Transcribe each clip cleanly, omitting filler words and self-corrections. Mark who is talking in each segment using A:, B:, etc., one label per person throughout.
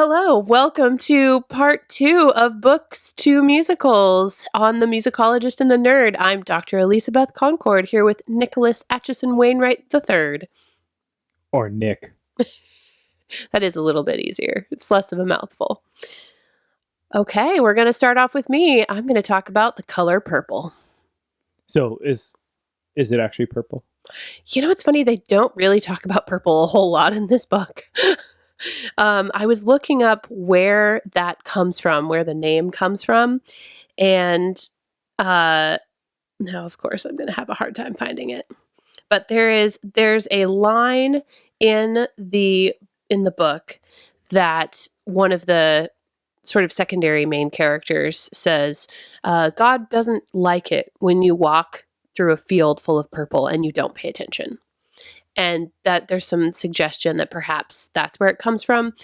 A: Hello, welcome to part 2 of Books to Musicals on the Musicologist and the Nerd. I'm Dr. Elizabeth Concord here with Nicholas Atchison Wainwright III.
B: Or Nick.
A: That is a little bit easier. It's less of a mouthful. Okay, we're going to start off with me. I'm going to talk about the color purple.
B: So is it actually purple?
A: You know, it's funny, they don't really talk about purple a whole lot in this book. I was looking up where that comes from, where the name comes from, and now, of course, I'm going to have a hard time finding it. But there's a line in the book that one of the sort of secondary main characters says, God doesn't like it when you walk through a field full of purple and you don't pay attention. And that there's some suggestion that perhaps that's where it comes from.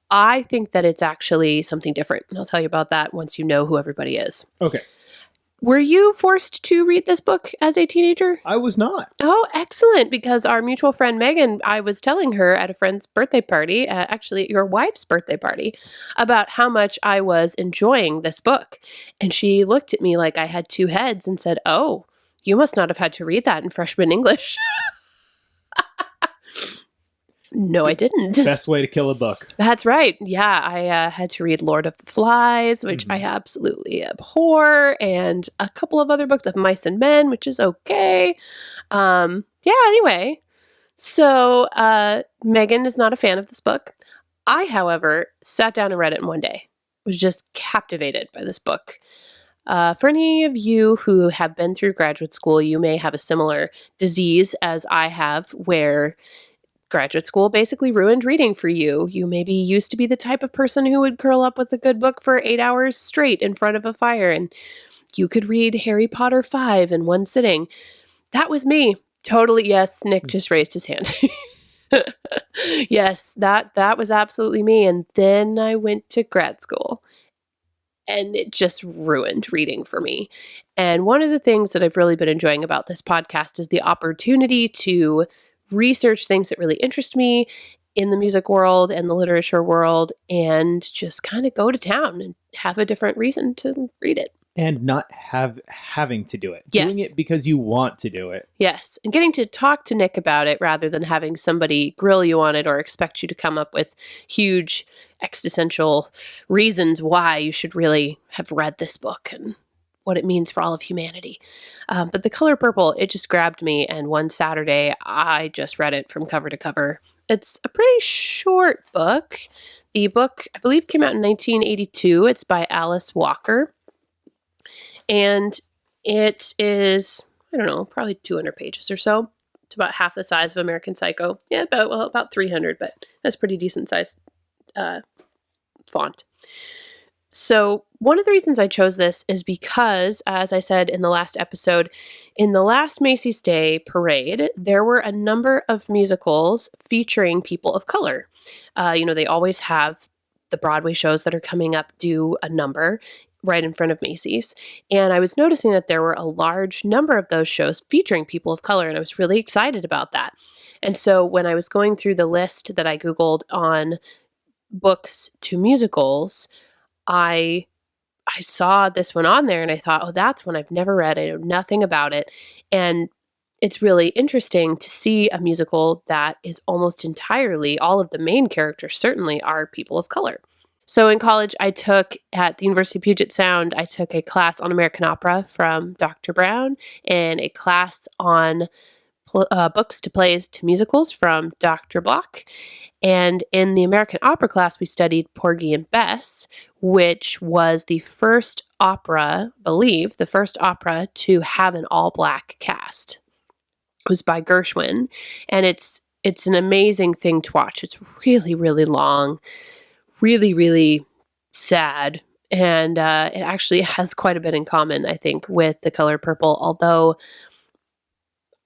A: I think that it's actually something different. And I'll tell you about that once you know who everybody is.
B: Okay.
A: Were you forced to read this book as a teenager?
B: I was not.
A: Oh, excellent. Because our mutual friend Megan, I was telling her at a friend's birthday party, actually your wife's birthday party, about how much I was enjoying this book. And she looked at me like I had two heads and said, oh, you must not have had to read that in freshman English. No, I didn't.
B: Best way to kill a book.
A: That's right. Yeah, I had to read Lord of the Flies, which I absolutely abhor, and a couple of other books of Mice and Men, which is okay. Anyway. So Megan is not a fan of this book. I, however, sat down and read it in one day. Was just captivated by this book. For any of you who have been through graduate school, you may have a similar disease as I have, where graduate school basically ruined reading for you. You maybe used to be the type of person who would curl up with a good book for 8 hours straight in front of a fire, and you could read Harry Potter 5 in one sitting. That was me. Totally. Yes, Nick just raised his hand. Yes, that was absolutely me. And then I went to grad school, and it just ruined reading for me. And one of the things that I've really been enjoying about this podcast is the opportunity to research things that really interest me in the music world and the literature world, and just kind of go to town and have a different reason to read it.
B: And not having to do it.
A: Yes.
B: Doing it because you want to do it.
A: Yes. And getting to talk to Nick about it rather than having somebody grill you on it or expect you to come up with huge existential reasons why you should really have read this book and what it means for all of humanity. But The Color Purple, it just grabbed me. And one Saturday, I just read it from cover to cover. It's a pretty short book. The book, I believe, came out in 1982. It's by Alice Walker. And it is, I don't know, probably 200 pages or so. It's about half the size of American Psycho. Yeah, about 300, but that's pretty decent size font. So one of the reasons I chose this is because, as I said in the last episode, in the last Macy's Day Parade, there were a number of musicals featuring people of color. They always have the Broadway shows that are coming up do a number right in front of Macy's. And I was noticing that there were a large number of those shows featuring people of color, and I was really excited about that. And so when I was going through the list that I Googled on books to musicals, I saw this one on there and I thought, oh, that's one I've never read. I know nothing about it. And it's really interesting to see a musical that is almost entirely, all of the main characters certainly are people of color. So in college, at the University of Puget Sound, I took a class on American opera from Dr. Brown and a class on books to plays to musicals from Dr. Block. And in the American opera class, we studied Porgy and Bess, which was the first opera to have an all-black cast. It was by Gershwin, and it's an amazing thing to watch. It's really, really long, really, really sad, and it actually has quite a bit in common, I think, with The Color Purple, although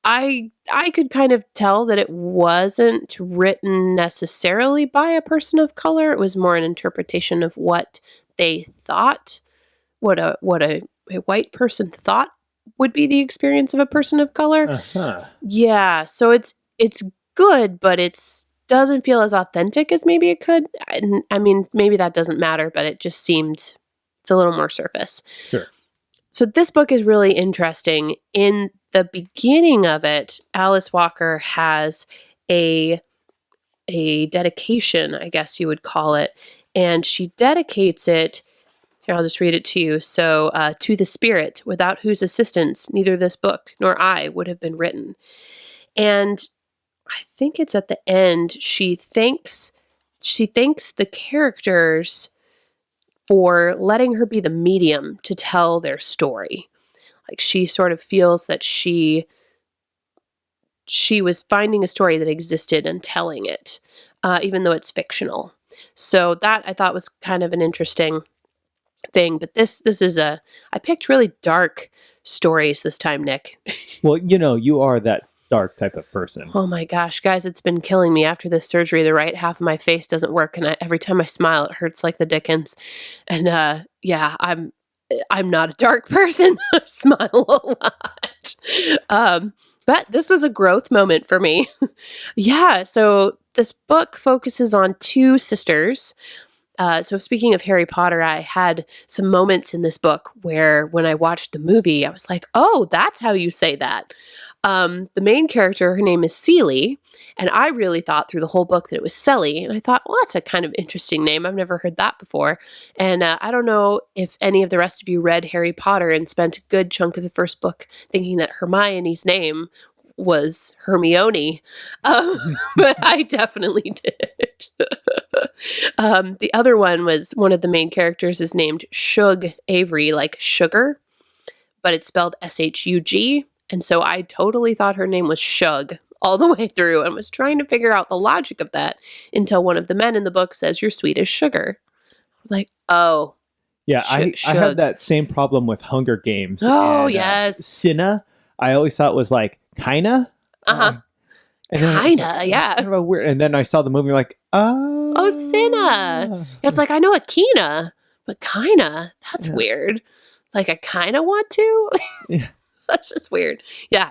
A: I could kind of tell that it wasn't written necessarily by a person of color. It was more an interpretation of what they thought, what a white person thought would be the experience of a person of color.
B: Uh-huh.
A: Yeah, so it's good, but it's doesn't feel as authentic as maybe it could. I mean, maybe that doesn't matter, but it just seemed it's a little more surface.
B: Sure.
A: So this book is really interesting. In the beginning of it, Alice Walker has a dedication, I guess you would call it, and she dedicates it. Here, I'll just read it to you. So, to the spirit, without whose assistance neither this book nor I would have been written. And I think it's at the end, she thanks the characters for letting her be the medium to tell their story. Like, she sort of feels that she was finding a story that existed and telling it, even though it's fictional. So that I thought was kind of an interesting thing. But this is I picked really dark stories this time, Nick.
B: Well, you are that dark type of person.
A: Oh my gosh, guys, it's been killing me after this surgery. The right half of my face doesn't work, and every time I smile, it hurts like the dickens. And yeah, I'm not a dark person. I smile a lot. But this was a growth moment for me. Yeah, so this book focuses on two sisters. So speaking of Harry Potter, I had some moments in this book where when I watched the movie, I was like, oh, that's how you say that. The main character, her name is Celie, and I really thought through the whole book that it was Celly, and I thought, well, that's a kind of interesting name. I've never heard that before. And I don't know if any of the rest of you read Harry Potter and spent a good chunk of the first book thinking that Hermione's name was Hermione, but I definitely did. The other one was one of the main characters is named Shug Avery, like sugar, but it's spelled Shug. And so I totally thought her name was Shug all the way through and was trying to figure out the logic of that until one of the men in the book says, "You're sweet as sugar." I was like, oh.
B: Yeah, I had that same problem with Hunger Games.
A: Oh, and, yes.
B: Cinna, I always thought was like, kinda.
A: Uh-huh. Kinda, yeah.
B: Kind of weird. And then I saw the movie like,
A: oh, Cinna. It's like, I know Akina, but kinda, that's weird. Like, I kinda want to?
B: Yeah.
A: That's just weird. Yeah.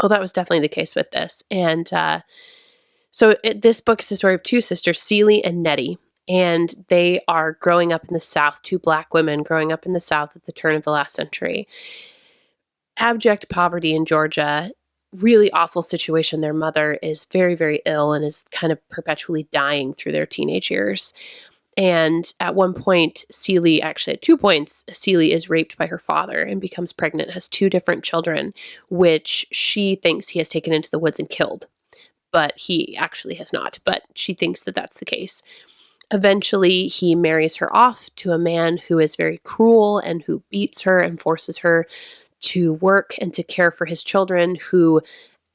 A: Well, that was definitely the case with this. And this book is the story of two sisters, Celie and Nettie. And they are growing up in the South, two Black women growing up in the South at the turn of the last century. Abject poverty in Georgia, really awful situation. Their mother is very, very ill and is kind of perpetually dying through their teenage years. And at one point, Celie, actually at 2 points, Celie is raped by her father and becomes pregnant, has two different children, which she thinks he has taken into the woods and killed. But he actually has not. But she thinks that that's the case. Eventually, he marries her off to a man who is very cruel and who beats her and forces her to work and to care for his children, who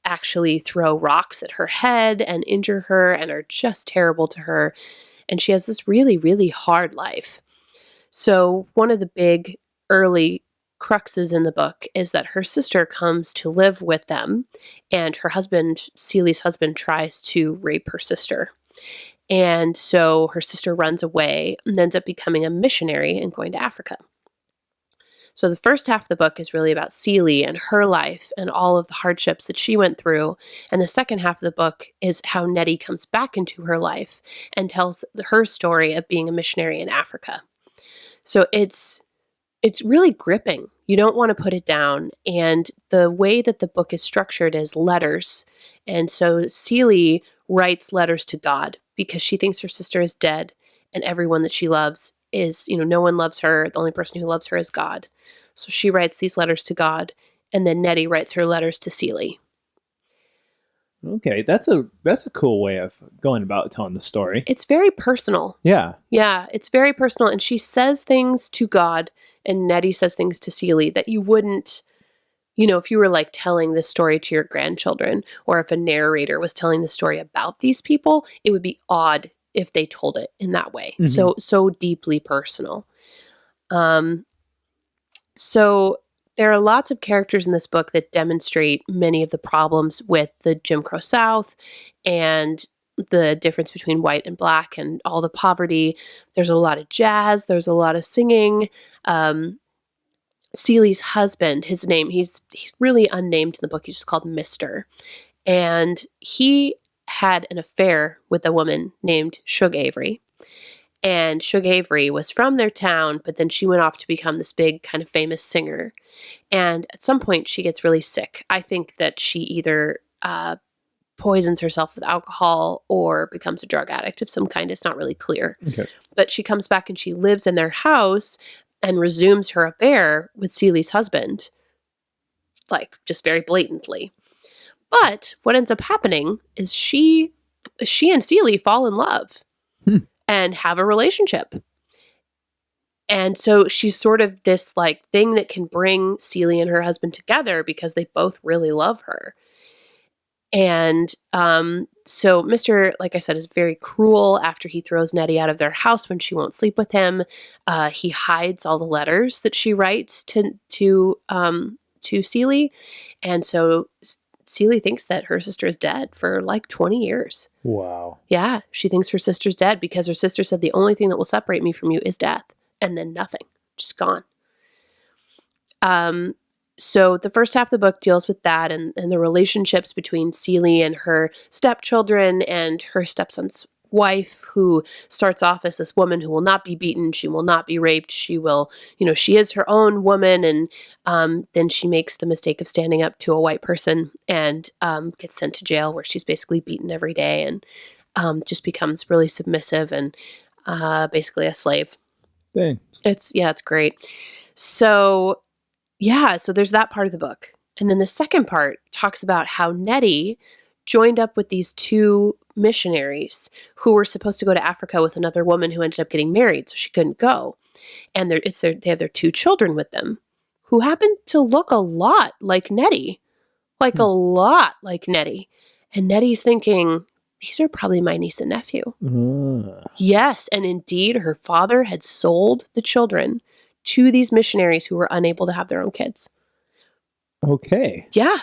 A: actually throw rocks at her head and injure her and are just terrible to her. And she has this really, really hard life. So one of the big early cruxes in the book is that her sister comes to live with them, and her husband, Celie's husband, tries to rape her sister. And so her sister runs away and ends up becoming a missionary and going to Africa. So the first half of the book is really about Celie and her life and all of the hardships that she went through. And the second half of the book is how Nettie comes back into her life and tells her story of being a missionary in Africa. So it's really gripping. You don't want to put it down. And the way that the book is structured is letters. And so Celie writes letters to God because she thinks her sister is dead and everyone that she loves is, no one loves her. The only person who loves her is God. So she writes these letters to God, and then Nettie writes her letters to Celie.
B: Okay, that's a cool way of going about telling the story.
A: It's very personal.
B: Yeah.
A: Yeah, it's very personal, and she says things to God, and Nettie says things to Celie that you wouldn't, if you were like telling this story to your grandchildren, or if a narrator was telling the story about these people, it would be odd if they told it in that way. Mm-hmm. So deeply personal. So there are lots of characters in this book that demonstrate many of the problems with the Jim Crow South and the difference between white and black and all the poverty. There's a lot of jazz. There's a lot of singing. Celie's husband, his name, he's really unnamed in the book. He's just called Mr. And he had an affair with a woman named Shug Avery. And Shug Avery was from their town, but then she went off to become this big kind of famous singer. And at some point, she gets really sick. I think that she either poisons herself with alcohol or becomes a drug addict of some kind. It's not really clear.
B: Okay.
A: But she comes back and she lives in their house and resumes her affair with Celie's husband, like just very blatantly. But what ends up happening is she and Celie fall in love and have a relationship. And so she's sort of this like thing that can bring Celie and her husband together because they both really love her. And so Mr., like I said, is very cruel after he throws Nettie out of their house when she won't sleep with him. He hides all the letters that she writes to Celie. And so Celie thinks that her sister is dead for like 20 years.
B: Wow.
A: Yeah, she thinks her sister's dead because her sister said the only thing that will separate me from you is death. And then nothing. Just gone. So the first half of the book deals with that and the relationships between Celie and her stepchildren and her stepson's wife, who starts off as this woman who will not be beaten. She will not be raped. She will, she is her own woman. And then she makes the mistake of standing up to a white person and gets sent to jail where she's basically beaten every day and just becomes really submissive and basically a slave.
B: Dang.
A: It's great. So there's that part of the book. And then the second part talks about how Nettie joined up with these two missionaries who were supposed to go to Africa with another woman who ended up getting married, so she couldn't go. And they have their two children with them who happen to look a lot like Nettie. Like a lot like Nettie. And Nettie's thinking, these are probably my niece and nephew. Yes, and indeed, her father had sold the children to these missionaries who were unable to have their own kids.
B: Okay.
A: Yeah.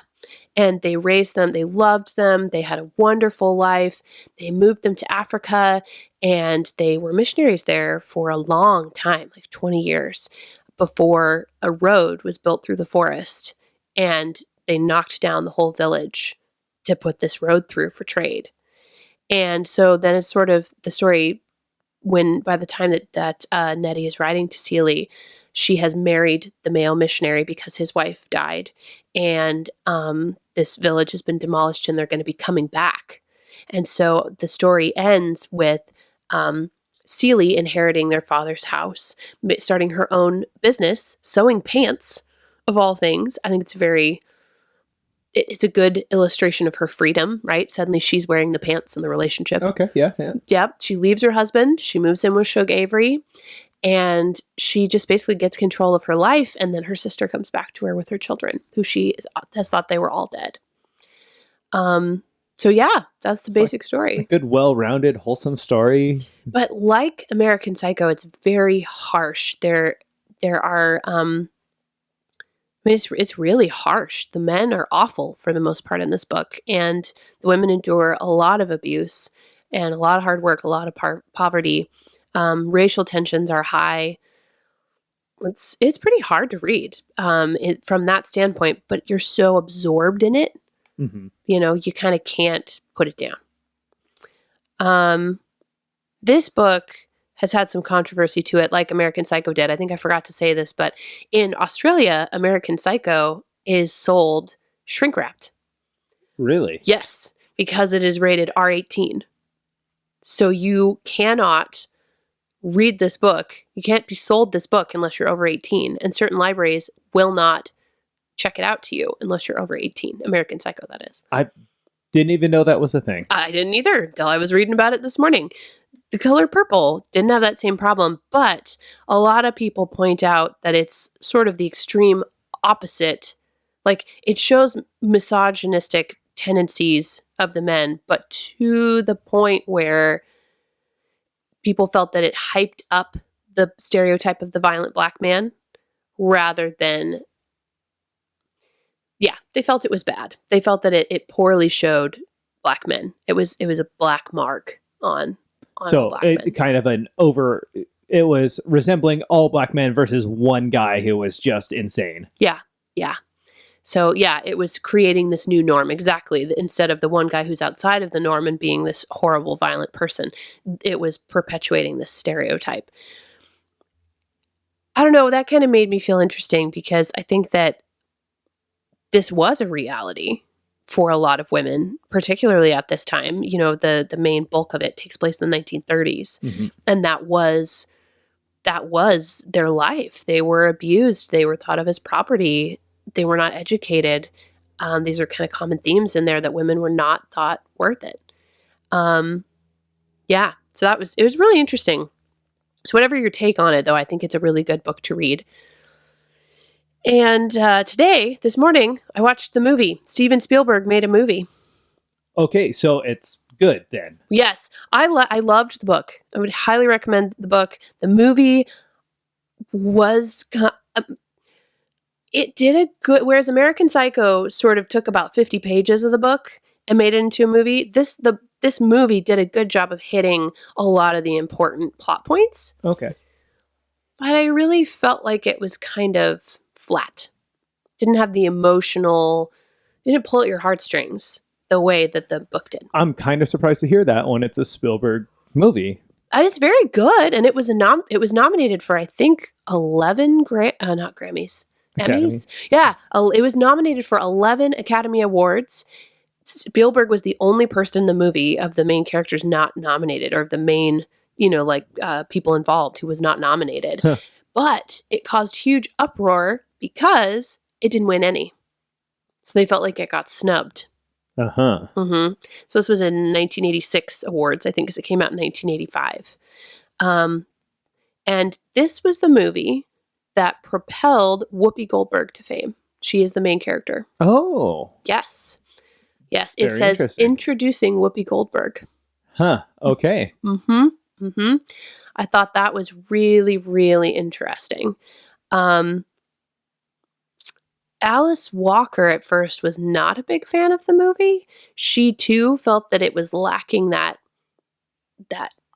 A: And they raised them. They loved them. They had a wonderful life. They moved them to Africa, and they were missionaries there for a long time, like 20 years, before a road was built through the forest. And they knocked down the whole village to put this road through for trade. And so then it's sort of the story when by the time that Nettie is writing to Celie, she has married the male missionary because his wife died. And this village has been demolished and they're going to be coming back. And so the story ends with Celie inheriting their father's house, starting her own business, sewing pants, of all things. I think it's a good illustration of her freedom, right? Suddenly she's wearing the pants in the relationship.
B: Okay, yeah.
A: Yep. She leaves her husband. She moves in with Shug Avery. And she just basically gets control of her life. And then her sister comes back to her with her children, who she has thought they were all dead. So yeah, that's the basic story.
B: A good, well-rounded, wholesome story.
A: But like American Psycho, it's very harsh. There are, it's really harsh. The men are awful for the most part in this book. And the women endure a lot of abuse and a lot of hard work, a lot of poverty. Racial tensions are high. It's pretty hard to read from that standpoint, but you're so absorbed in it, you kind of can't put it down. This book has had some controversy to it, like American Psycho did. I think I forgot to say this, but in Australia, American Psycho is sold shrink-wrapped.
B: Really?
A: Yes, because it is rated R18. So you cannot read this book. You can't be sold this book unless you're over 18. And certain libraries will not check it out to you unless you're over 18. American Psycho, that is.
B: I didn't even know that was a thing.
A: I didn't either until I was reading about it this morning. The Color Purple didn't have that same problem, but a lot of people point out that it's sort of the extreme opposite. Like, it shows misogynistic tendencies of the men, but to the point where people felt that it hyped up the stereotype of the violent black man rather than, they felt it was bad. They felt that it poorly showed black men. It was a black mark on
B: so
A: black
B: it
A: men.
B: Kind of it was resembling all black men versus one guy who was just insane.
A: Yeah. So yeah, it was creating this new norm. Exactly. Instead of the one guy who's outside of the norm and being this horrible, violent person, it was perpetuating this stereotype. I don't know. That kind of made me feel interesting because I think that this was a reality for a lot of women, particularly at this time. The main bulk of it takes place in the 1930s.
B: Mm-hmm.
A: And that was their life. They were abused. They were thought of as property. They were not educated. These are kind of common themes in there that women were not thought worth it. Yeah. So it was really interesting. So whatever your take on it, though, I think it's a really good book to read. And this morning, I watched the movie. Steven Spielberg made a movie.
B: Okay, so it's good then.
A: Yes, I loved the book. I would highly recommend the book. The movie was... it did a good... Whereas American Psycho sort of took about 50 pages of the book and made it into a movie, this movie did a good job of hitting a lot of the important plot points.
B: Okay.
A: But I really felt like it was kind of flat. Didn't have the emotional, didn't pull at your heartstrings the way that the book did.
B: I'm kind of surprised to hear that when it's a Spielberg movie.
A: And it's very good, and it was nominated for, I think, 11 not Grammys. Emmys? Yeah, it was nominated for 11 Academy Awards. Spielberg was the only person in the movie of the main characters not nominated, or of the main, people involved who was not nominated.
B: Huh.
A: But it caused huge uproar because it didn't win any. So they felt like it got snubbed.
B: Uh-huh.
A: Mm-hmm. So this was in 1986 awards, I think, because it came out in 1985. And this was the movie that propelled Whoopi Goldberg to fame. She is the main character.
B: Oh.
A: Yes. Yes, it
B: Very
A: says
B: interesting.
A: introducing Whoopi Goldberg.
B: Huh. Okay.
A: Mm-hmm. Mm-hmm. I thought that was really, really interesting. Alice Walker at first was not a big fan of the movie. She too felt that it was lacking that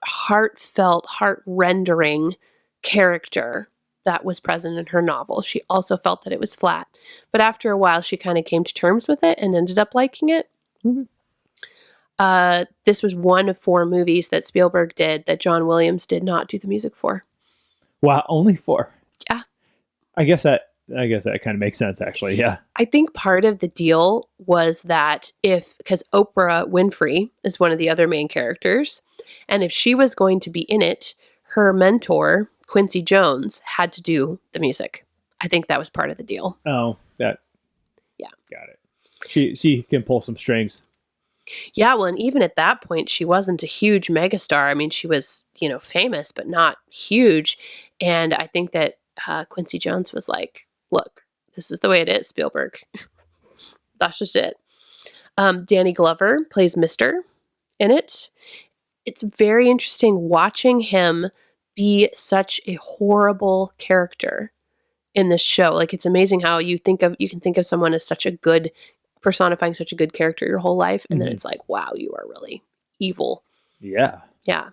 A: heartfelt, heart-rendering character that was present in her novel. She also felt that it was flat. But after a while, she kind of came to terms with it and ended up liking it.
B: Mm-hmm.
A: This was one of 4 movies that Spielberg did that John Williams did not do the music for.
B: Wow, only 4.
A: Yeah.
B: I guess that kind of makes sense, actually. Yeah.
A: I think part of the deal was that because Oprah Winfrey is one of the other main characters, and if she was going to be in it, her mentor, Quincy Jones, had to do the music. I think that was part of the deal.
B: Oh, that.
A: Yeah.
B: Got it. She can pull some strings.
A: Yeah, well, and even at that point, she wasn't a huge megastar. I mean, she was, famous, but not huge. And I think that Quincy Jones was like, look, this is the way it is, Spielberg. That's just it. Danny Glover plays Mr. in it. It's very interesting watching him be such a horrible character in this show. Like, it's amazing how you can think of someone as such a good, personifying such a good character your whole life, and then it's like, wow, you are really evil.
B: Yeah.
A: Yeah.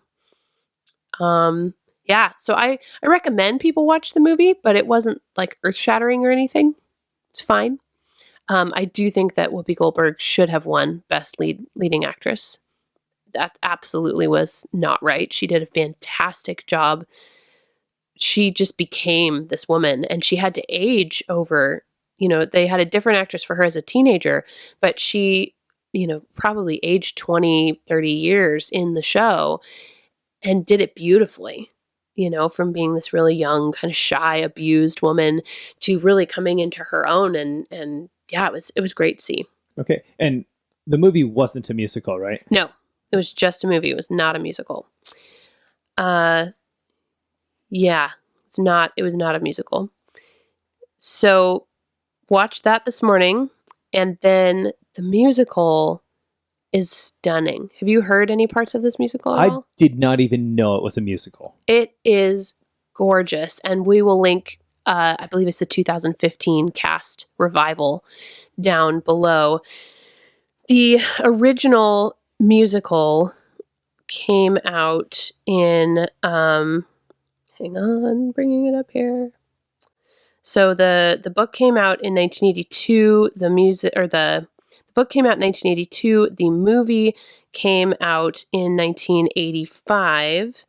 A: Yeah, so I recommend people watch the movie, but it wasn't like earth-shattering or anything. It's fine. I do think that Whoopi Goldberg should have won Best Leading Actress. That absolutely was not right. She did a fantastic job. She just became this woman, and she had to age over, they had a different actress for her as a teenager, but she, probably aged 20, 30 years in the show and did it beautifully. From being this really young, kind of shy, abused woman to really coming into her own. And yeah, it was great to see.
B: Okay. And the movie wasn't a musical, right?
A: No, it was just a movie. It was not a musical. Yeah, it was not a musical. So watched that this morning, and then the musical is stunning. Have you heard any parts of this musical at all?
B: I did not even know it was a musical.
A: It is gorgeous, and we will link, I believe it's the 2015 cast revival down below. The original musical came out in, hang on, bringing it up here. So the book came out in 1982. The book came out in 1982. The movie came out in 1985,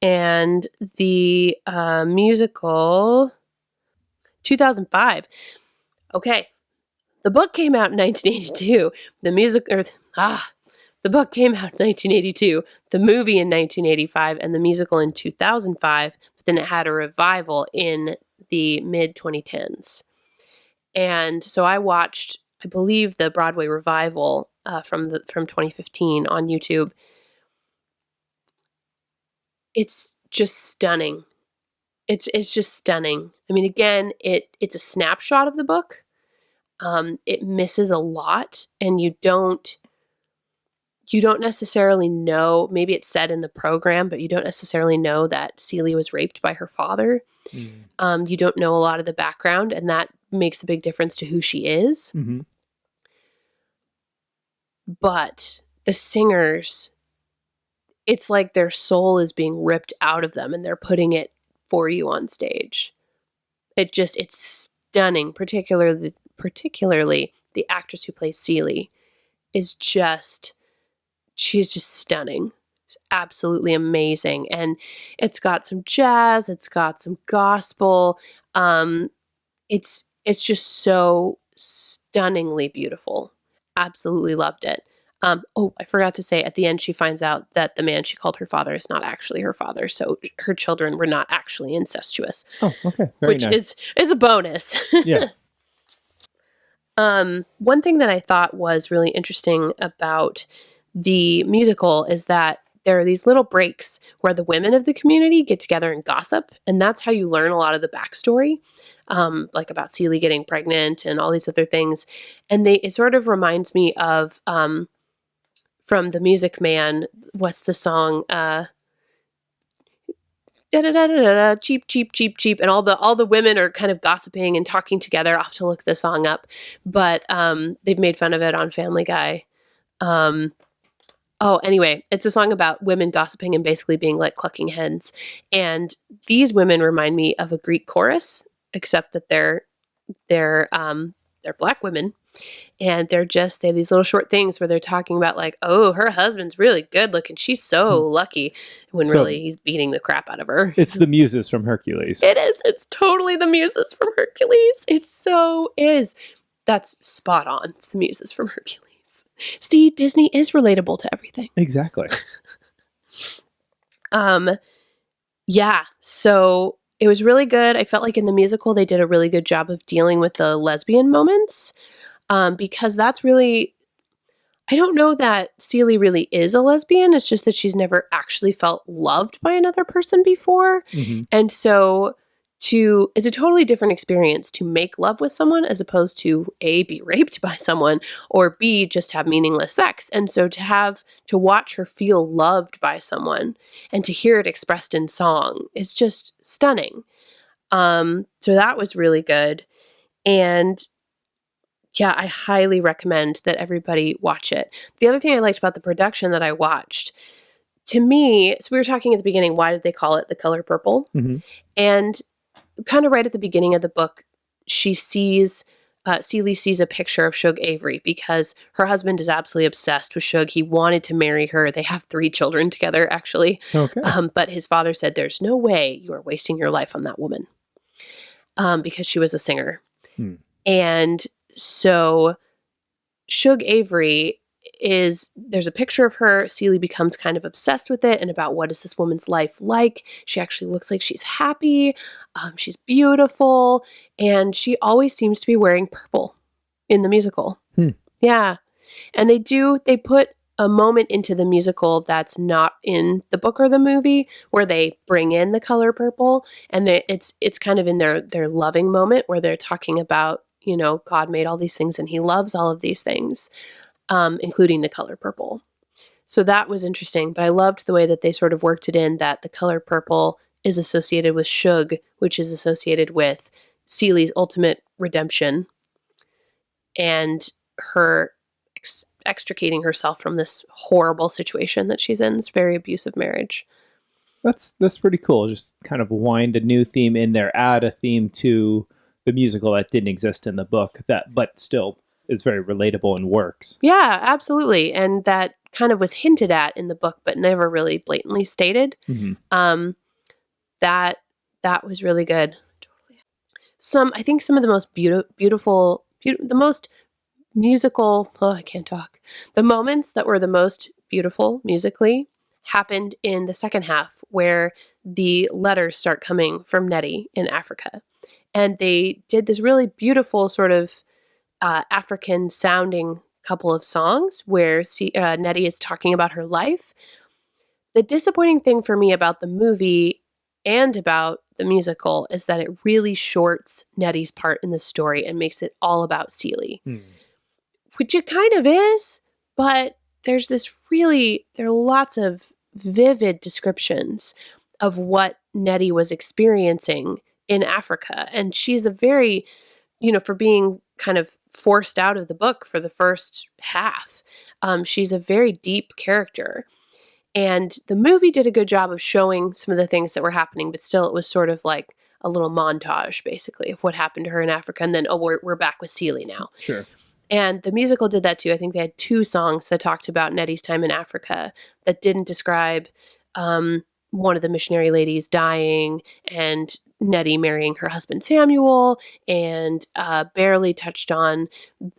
A: and the musical 2005. Okay, the book came out in 1982. The book came out in 1982. The movie in 1985, and the musical in 2005. But then it had a revival in the mid 2010s. And so I watched, I believe, the Broadway revival from 2015 on YouTube. It's just stunning. It's just stunning. I mean, again, it's a snapshot of the book. It misses a lot, and you don't necessarily know. Maybe it's said in the program, but you don't necessarily know that Celie was raped by her father. You don't know a lot of the background, and that makes a big difference to who she is.
B: Mm-hmm.
A: But the singers, it's like their soul is being ripped out of them, and they're putting it for you on stage. It's stunning. Particularly the actress who plays Celie is she's just stunning. It's absolutely amazing. And it's got some jazz, it's got some gospel. It's just so stunningly beautiful. Absolutely loved it. I forgot to say, at the end, she finds out that the man she called her father is not actually her father, so her children were not actually incestuous.
B: Oh, okay. Very nice.
A: Which is a bonus.
B: Yeah.
A: One thing that I thought was really interesting about the musical is that there are these little breaks where the women of the community get together and gossip, and that's how you learn a lot of the backstory, like about Celie getting pregnant and all these other things. And it sort of reminds me of from The Music Man. What's the song? Da da da da da, cheap, cheap, cheap, cheap, and all the women are kind of gossiping and talking together. I'll have to look the song up, but they've made fun of it on Family Guy. Anyway, it's a song about women gossiping and basically being like clucking hens. And these women remind me of a Greek chorus, except that they're black women. And they have these little short things where they're talking about like, oh, her husband's really good looking. She's so lucky. When really he's beating the crap out of her.
B: It's the Muses from Hercules.
A: It is. It's totally the Muses from Hercules. It so is. That's spot on. It's the Muses from Hercules. See, Disney is relatable to everything.
B: Exactly.
A: Yeah. So it was really good. I felt like in the musical, they did a really good job of dealing with the lesbian moments. Because that's really, I don't know that Celie really is a lesbian. It's just that she's never actually felt loved by another person before.
B: Mm-hmm.
A: And so it's a totally different experience to make love with someone as opposed to A, be raped by someone, or B, just have meaningless sex. And so to watch her feel loved by someone and to hear it expressed in song is just stunning. So that was really good. And yeah, I highly recommend that everybody watch it. The other thing I liked about the production that I watched, to me, so we were talking at the beginning, why did they call it The Color Purple?
B: Mm-hmm.
A: And kind of right at the beginning of the book, Celie sees a picture of Shug Avery because her husband is absolutely obsessed with Shug. He wanted to marry her. They have 3 children together, actually.
B: Okay.
A: But his father said, there's no way you are wasting your life on that woman because she was a singer. And so Shug Avery there's a picture of her. Celie becomes kind of obsessed with it and about what is this woman's life like. She actually looks like she's happy. She's beautiful. And she always seems to be wearing purple in the musical. Yeah. And they put a moment into the musical that's not in the book or the movie where they bring in the color purple. And it's kind of in their loving moment where they're talking about, God made all these things and he loves all of these things, including the color purple. So that was interesting, but I loved the way that they sort of worked it in that the color purple is associated with Shug, which is associated with Celie's ultimate redemption and her extricating herself from this horrible situation that she's in, this very abusive marriage.
B: That's pretty cool. Just kind of wind a new theme in there, add a theme to the musical that didn't exist in the book, but still is very relatable and works.
A: Yeah, absolutely. And that kind of was hinted at in the book, but never really blatantly stated.
B: Mm-hmm.
A: That was really good. I think some of the most beautiful, the most musical, I can't talk. The moments that were the most beautiful musically happened in the second half, where the letters start coming from Nettie in Africa. And they did this really beautiful sort of African sounding couple of songs where Nettie is talking about her life. The disappointing thing for me about the movie and about the musical is that it really shorts Nettie's part in the story and makes it all about Celie, which it kind of is, but there are lots of vivid descriptions of what Nettie was experiencing in Africa. And she's a very, for being kind of forced out of the book for the first half, she's a very deep character. And the movie did a good job of showing some of the things that were happening, but still it was sort of like a little montage, basically, of what happened to her in Africa. And then, we're back with Celie now.
B: Sure.
A: And the musical did that too. I think they had 2 songs that talked about Nettie's time in Africa that didn't describe one of the missionary ladies dying and Nettie marrying her husband Samuel, and barely touched on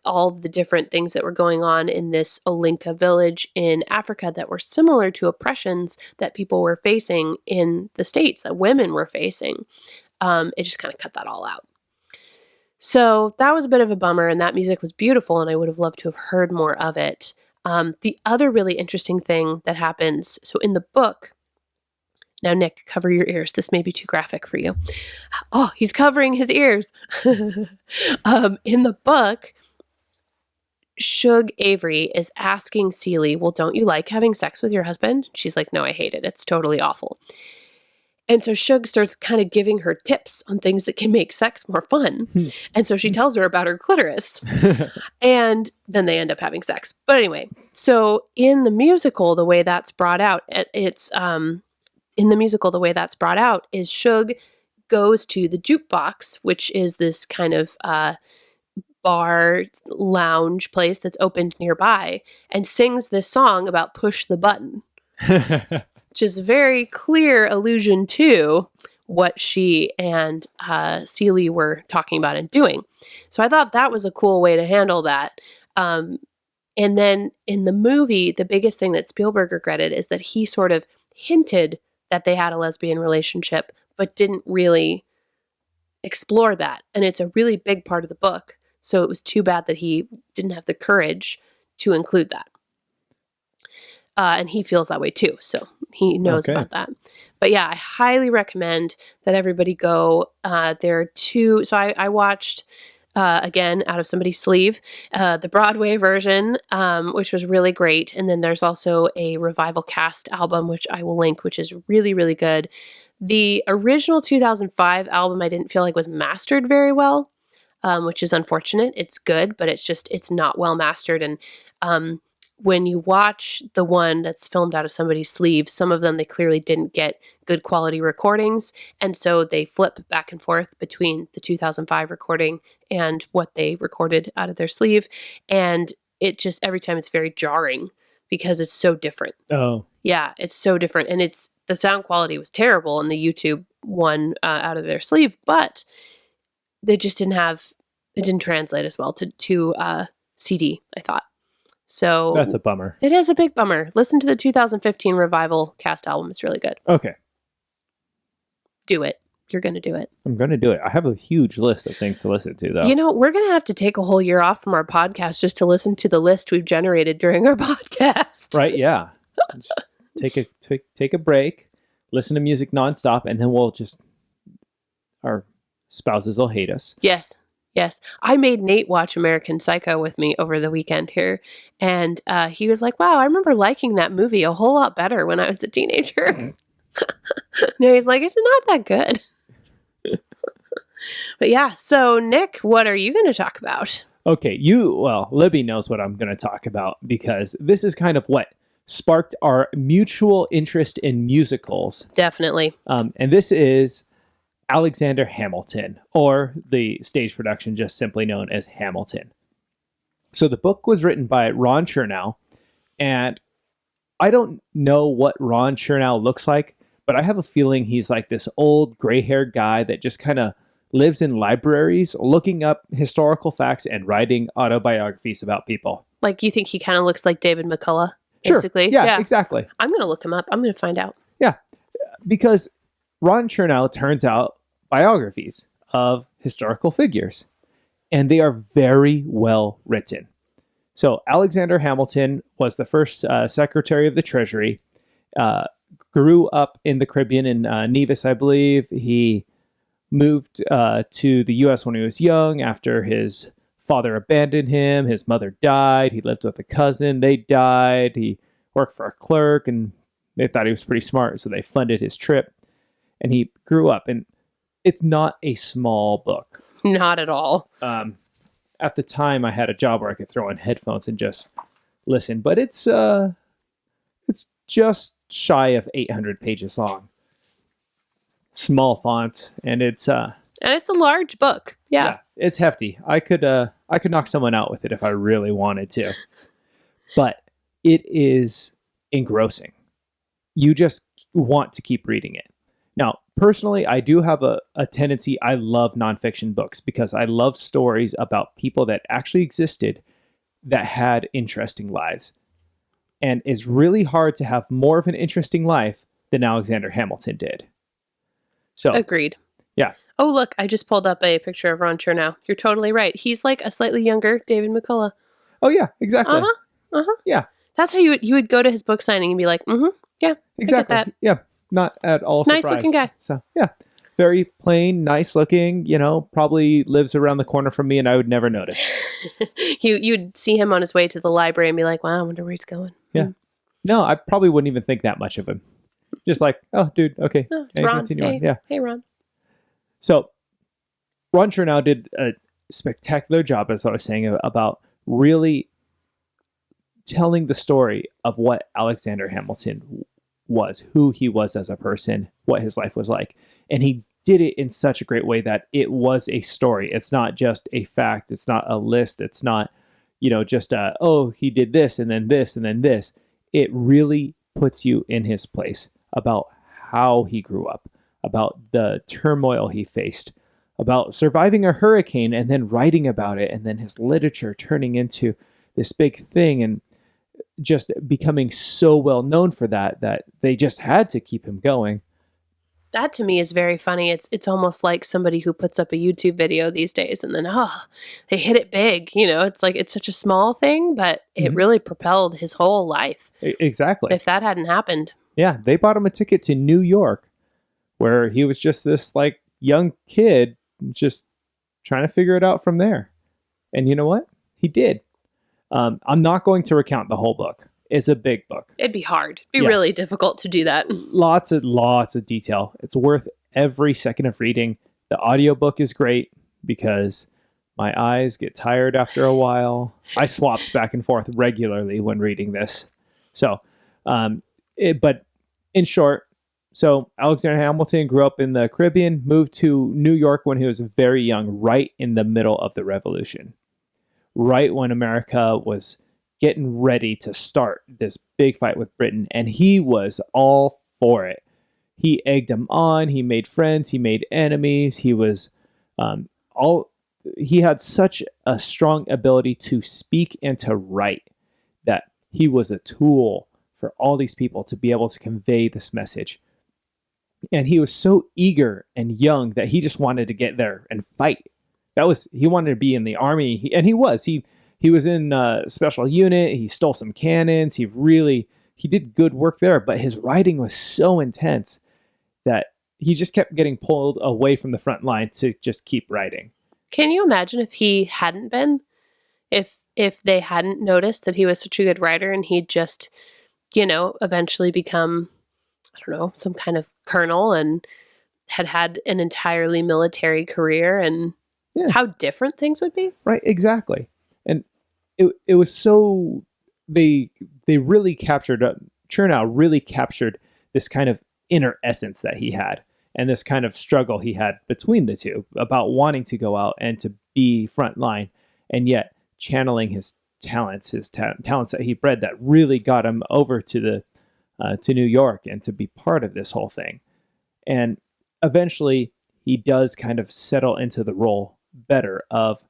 A: all the different things that were going on in this Olinka village in Africa that were similar to oppressions that people were facing in the States, that women were facing. It just kind of cut that all out. So that was a bit of a bummer, and that music was beautiful, and I would have loved to have heard more of it. The other really interesting thing that happens, so in the book, now Nick, cover your ears. This may be too graphic for you. Oh, he's covering his ears. In the book, Shug Avery is asking Celie, well, don't you like having sex with your husband? She's like, no, I hate it. It's totally awful. And so Shug starts kind of giving her tips on things that can make sex more fun. And so she tells her about her clitoris. And then they end up having sex. But anyway, so in the musical, the way that's brought out, is Shug goes to the jukebox, which is this kind of bar lounge place that's opened nearby, and sings this song about push the button. Which is a very clear allusion to what she and Celie were talking about and doing. So I thought that was a cool way to handle that. And then in the movie, the biggest thing that Spielberg regretted is that he sort of hinted that they had a lesbian relationship, but didn't really explore that. And it's a really big part of the book. So it was too bad that he didn't have the courage to include that. And he feels that way too. So he knows about that. But yeah, I highly recommend that everybody go. There are 2. So I watched, again, out of somebody's sleeve, the Broadway version, which was really great. And then there's also a revival cast album, which I will link, which is really, really good. The original 2005 album, I didn't feel like was mastered very well, which is unfortunate. It's good, but it's not well mastered. And when you watch the one that's filmed out of somebody's sleeve, some of them, they clearly didn't get good quality recordings. And so they flip back and forth between the 2005 recording and what they recorded out of their sleeve. And it just, every time it's very jarring because it's so different. Oh. Yeah, it's so different. And the sound quality was terrible in the YouTube one out of their sleeve, but they just it didn't translate as well to CD, I thought. So
B: that's a bummer.
A: It is a big bummer. Listen to the 2015 revival cast album. It's really good.
B: Okay.
A: Do it. You're going to do it.
B: I'm going to do it. I have a huge list of things to listen to, though.
A: We're going to have to take a whole year off from our podcast just to listen to the list we've generated during our podcast.
B: Right, yeah. Just take a break, listen to music nonstop, and then our spouses will hate us.
A: Yes. I made Nate watch American Psycho with me over the weekend here. And he was like, wow, I remember liking that movie a whole lot better when I was a teenager. No, he's like, it's not that good. But yeah, so Nick, what are you going to talk about?
B: Okay, Libby knows what I'm going to talk about because this is kind of what sparked our mutual interest in musicals.
A: Definitely.
B: And this is Alexander Hamilton, or the stage production just simply known as Hamilton. So the book was written by Ron Chernow, and I don't know what Ron Chernow looks like, but I have a feeling he's like this old gray-haired guy that just kind of lives in libraries looking up historical facts and writing autobiographies about people.
A: Like, you think he kind of looks like David McCullough,
B: Sure.
A: basically?
B: Yeah, exactly.
A: I'm going to look him up. I'm going to find out.
B: Yeah, because Ron Chernow turns out biographies of historical figures, and they are very well written. So Alexander Hamilton was the first Secretary of the Treasury, grew up in the Caribbean in Nevis, I believe. He moved to the U.S. when he was young after his father abandoned him. His mother died. He lived with a cousin. They died. He worked for a clerk, and they thought he was pretty smart, so they funded his trip. And he grew up, and it's not a small book.
A: Not at all.
B: At the time, I had a job where I could throw in headphones and just listen, but it's just shy of 800 pages long. Small font, and it's
A: a large book. Yeah,
B: it's hefty. I could knock someone out with it if I really wanted to, but it is engrossing. You just want to keep reading it. Now, personally, I do have a tendency. I love nonfiction books because I love stories about people that actually existed that had interesting lives, and it's really hard to have more of an interesting life than Alexander Hamilton did. So,
A: agreed.
B: Yeah.
A: Oh, look, I just pulled up a picture of Ron Chernow. You're totally right. He's like a slightly younger David McCullough.
B: Oh, yeah, exactly. Yeah.
A: That's how you would go to his book signing and be like, yeah,
B: exactly.
A: I get that.
B: Yeah, not at all surprised.
A: Nice looking guy.
B: So, yeah, very plain, nice looking, probably lives around the corner from me and I would never notice.
A: You'd see him on his way to the library and be like, wow, I wonder where he's going.
B: Yeah. No, I probably wouldn't even think that much of him. Just like, oh, dude, okay.
A: Oh, it's Ron. Hey,
B: yeah.
A: Hey, Ron.
B: So, Ron Chernow did a spectacular job, as I was saying, about really telling the story of what Alexander Hamilton was, who he was as a person, what his life was like. And he did it in such a great way that it was a story. It's not just a fact. It's not a list. It's not, just he did this and then this and then this. It really puts you in his place about how he grew up, about the turmoil he faced, about surviving a hurricane and then writing about it, and then his literature turning into this big thing and just becoming so well known for that they just had to keep him going.
A: That to me is very funny. It's almost like somebody who puts up a YouTube video these days and then they hit it big. It's like it's such a small thing, but it really propelled his whole life.
B: Exactly.
A: If that hadn't happened.
B: Yeah, they bought him a ticket to New York, where he was just this like young kid just trying to figure it out from there. And you know what? He did. I'm not going to recount the whole book. It's a big book.
A: It'd be hard. It'd be really difficult to do that.
B: Lots of detail. It's worth every second of reading. The audiobook is great because my eyes get tired after a while. I swapped back and forth regularly when reading this. So, but in short, so Alexander Hamilton grew up in the Caribbean, moved to New York when he was very young, right in the middle of the Revolution, right when America was getting ready to start this big fight with Britain, and he was all for it. He egged them on. He made friends. He made enemies. He was he had such a strong ability to speak and to write that he was a tool for all these people to be able to convey this message. And he was so eager and young that he just wanted to get there and fight. He wanted to be in the army, he was in a special unit. He stole some cannons. He did good work there, but his writing was so intense that he just kept getting pulled away from the front line to just keep writing.
A: Can you imagine if he hadn't been, if they hadn't noticed that he was such a good writer and he'd just, eventually become, I don't know, some kind of colonel and had an entirely military career, and how different things would be? Right,
B: exactly. And it was so, they really captured, Chernow really captured this kind of inner essence that he had. and this kind of struggle he had between the two about wanting to go out and to be frontline, and yet channeling his talents, talents that he bred that really got him over to New York and to be part of this whole thing. And eventually, he does kind of settle into the role better of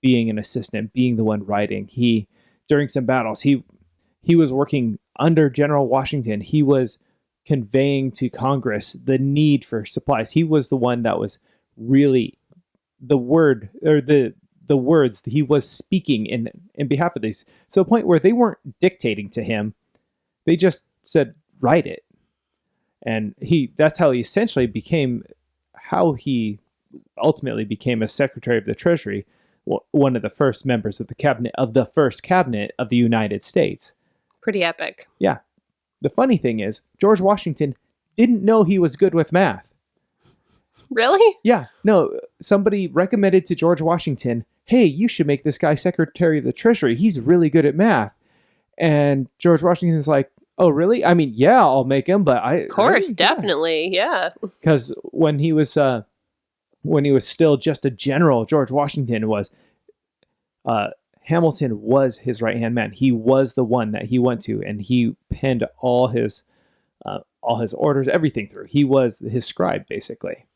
B: being an assistant, being the one writing. During some battles, he was working under General Washington. He was conveying to Congress the need for supplies. He was the one that was really the word, or the words he was speaking in behalf of these, to the point where they weren't dictating to him. They just said, write it. And that's how he essentially became, how he ultimately became a Secretary of the Treasury, one of the first members of the cabinet, of the first cabinet of the United States.
A: Pretty epic.
B: Yeah. The funny thing is, George Washington didn't know he was good with math.
A: Really?
B: Yeah. No, somebody recommended to George Washington, hey, you should make this guy Secretary of the Treasury. He's really good at math. And George Washington's like, oh, really? I mean, yeah, I'll make him, but
A: Of course, definitely, yeah.
B: Because when he was still just a general, George Washington was, Hamilton was his right-hand man. He was the one that he went to, and he penned all his orders, everything through. He was his scribe, basically.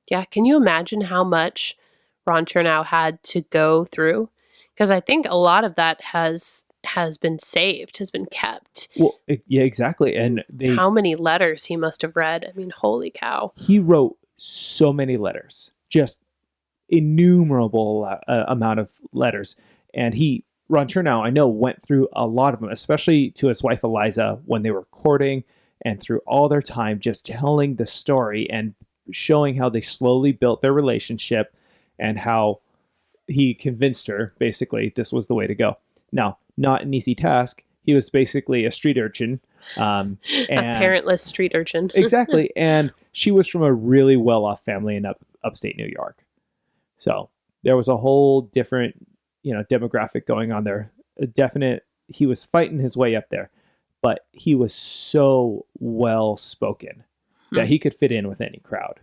A: Yeah, can you imagine how much Ron Chernow had to go through? Because I think a lot of that has been saved, has been kept.
B: Well, yeah, exactly. And
A: how many letters he must have read. I mean, holy cow.
B: He wrote so many letters, just innumerable amount of letters. And Ron Chernow, I know, went through a lot of them, especially to his wife Eliza when they were courting, and through all their time just telling the story and showing how they slowly built their relationship and how he convinced her, basically, this was the way to go. Now, not an easy task. He was basically a street urchin.
A: A parentless street urchin.
B: Exactly. And she was from a really well-off family in upstate New York. So there was a whole different, demographic going on there. He was fighting his way up there, but he was so well-spoken that he could fit in with any crowd.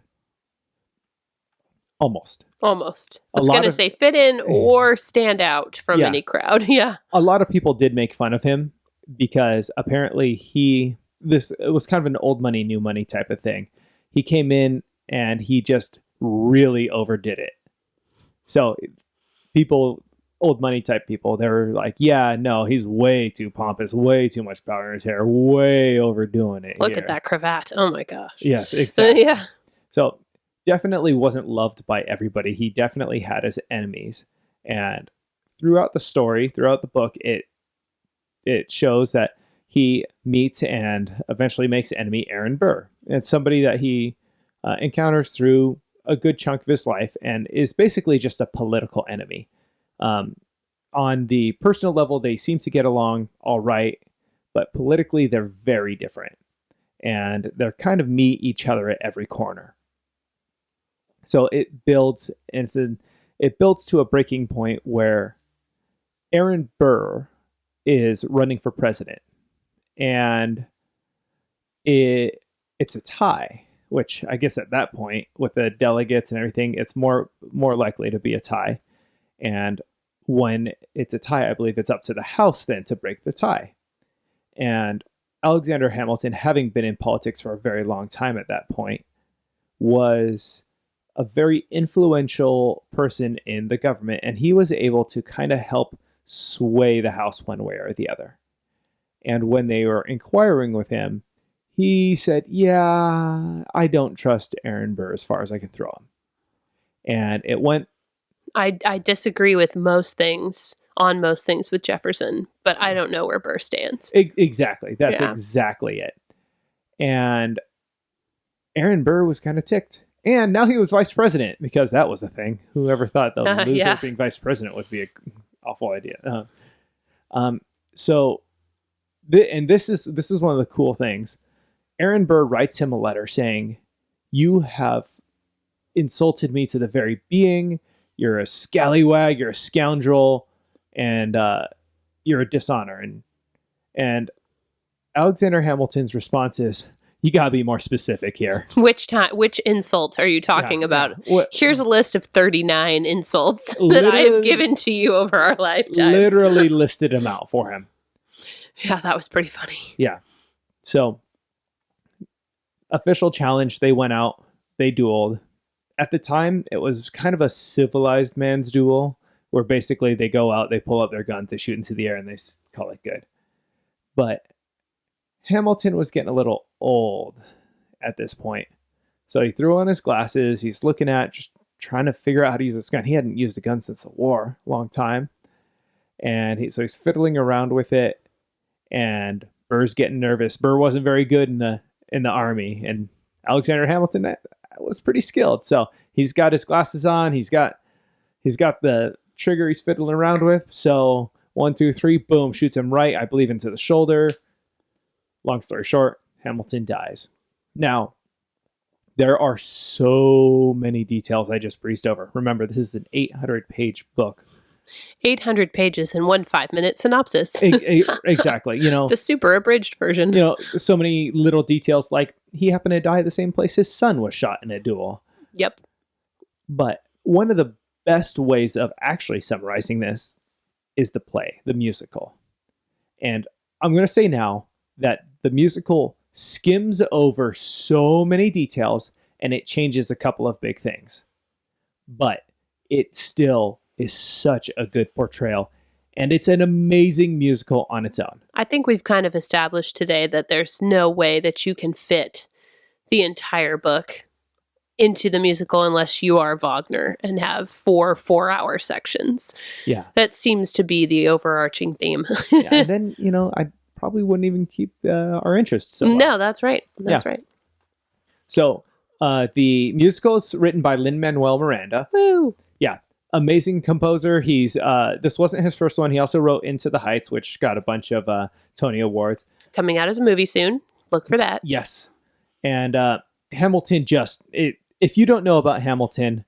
B: Almost. I was
A: going to say fit in or stand out from any crowd. Yeah.
B: A lot of people did make fun of him because apparently it was kind of an old money, new money type of thing. He came in and he just really overdid it. So old money type people, they were like, yeah, no, he's way too pompous, way too much powder in his hair, way overdoing it.
A: Look at that cravat. Oh my gosh.
B: Yes, exactly.
A: Yeah.
B: So definitely wasn't loved by everybody. He definitely had his enemies. And throughout the story, throughout the book, it shows that he meets and eventually makes enemy Aaron Burr. It's somebody that he encounters through a good chunk of his life and is basically just a political enemy. On the personal level, they seem to get along all right, but politically, they're very different. And they're kind of meet each other at every corner. So it builds to a breaking point where Aaron Burr is running for president, and it's a tie, which I guess at that point with the delegates and everything, it's more likely to be a tie. And when it's a tie, I believe it's up to the House then to break the tie. And Alexander Hamilton, having been in politics for a very long time at that point, was a very influential person in the government, and he was able to kind of help sway the House one way or the other. And when they were inquiring with him, he said, yeah, I don't trust Aaron Burr as far as I can throw him. And it went...
A: I disagree with most things with Jefferson, but I don't know where Burr stands.
B: Exactly. That's exactly it. And Aaron Burr was kind of ticked. And now he was vice president, because that was a thing. Whoever thought the loser being vice president would be an awful idea. This is one of the cool things. Aaron Burr writes him a letter saying, you have insulted me to the very being. You're a scallywag, you're a scoundrel, and you're a dishonor. And Alexander Hamilton's response is, You gotta be more specific here.
A: Which insult are you talking about?
B: What,
A: Here's a list of 39 insults that I have given to you over our lifetime.
B: Literally listed them out for him.
A: Yeah, that was pretty funny.
B: Yeah. So, official challenge, they went out, they dueled. At the time, it was kind of a civilized man's duel, where basically they go out, they pull up their guns, they shoot into the air, and they call it good. But Hamilton was getting a little old at this point. So he threw on his glasses, he's looking at, just trying to figure out how to use this gun. He hadn't used a gun since the war, a long time. And so he's fiddling around with it, and Burr's getting nervous. Burr wasn't very good in the army, and Alexander Hamilton that was pretty skilled. So he's got his glasses on, he's got the trigger he's fiddling around with. So 1, 2, 3, boom, shoots him right, I believe, into the shoulder. Long story short, Hamilton dies. Now, there are so many details I just breezed over. Remember, this is an 800-page book.
A: 800 pages in one 5-minute synopsis.
B: Exactly.
A: The super abridged version.
B: So many little details, like he happened to die at the same place his son was shot in a duel.
A: Yep.
B: But one of the best ways of actually summarizing this is the play, the musical. And I'm going to say now that the musical skims over so many details and it changes a couple of big things. But it still is such a good portrayal, and it's an amazing musical on its own.
A: I think we've kind of established today that there's no way that you can fit the entire book into the musical unless you are Wagner and have 4 4-hour sections.
B: Yeah.
A: That seems to be the overarching theme.
B: Yeah, and then, I probably wouldn't even keep our interest so well.
A: No, that's right. That's right.
B: So, the musical is written by Lin-Manuel Miranda.
A: Woo!
B: Yeah. Amazing composer. He's this wasn't his first one. He also wrote Into the Heights, which got a bunch of Tony Awards.
A: Coming out as a movie soon. Look for that.
B: Yes. And Hamilton if you don't know about Hamilton,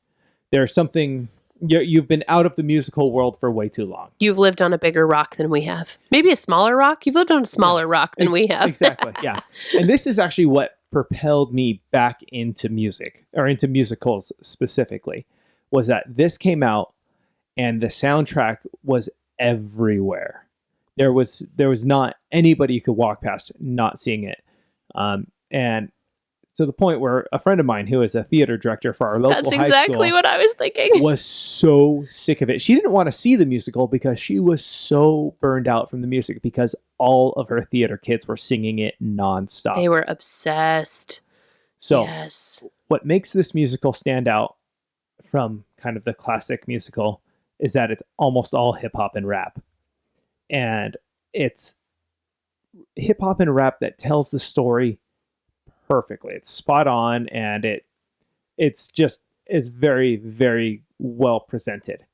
B: there's something... You've been out of the musical world for way too long.
A: You've lived on a bigger rock than we have. Maybe a smaller rock? You've lived on a smaller rock than we have.
B: Exactly, yeah. And this is actually what propelled me back into music, or into musicals specifically, was that this came out and the soundtrack was everywhere. There was not anybody you could walk past not seeing it. And to the point where a friend of mine who is a theater director for our local high school...
A: That's exactly what I was thinking.
B: ...was so sick of it. She didn't want to see the musical because she was so burned out from the music because all of her theater kids were singing it nonstop.
A: They were obsessed.
B: So
A: yes.
B: What makes this musical stand out from kind of the classic musical is that it's almost all hip-hop and rap. And it's hip-hop and rap that tells the story perfectly. It's spot on, and it's very, very well presented.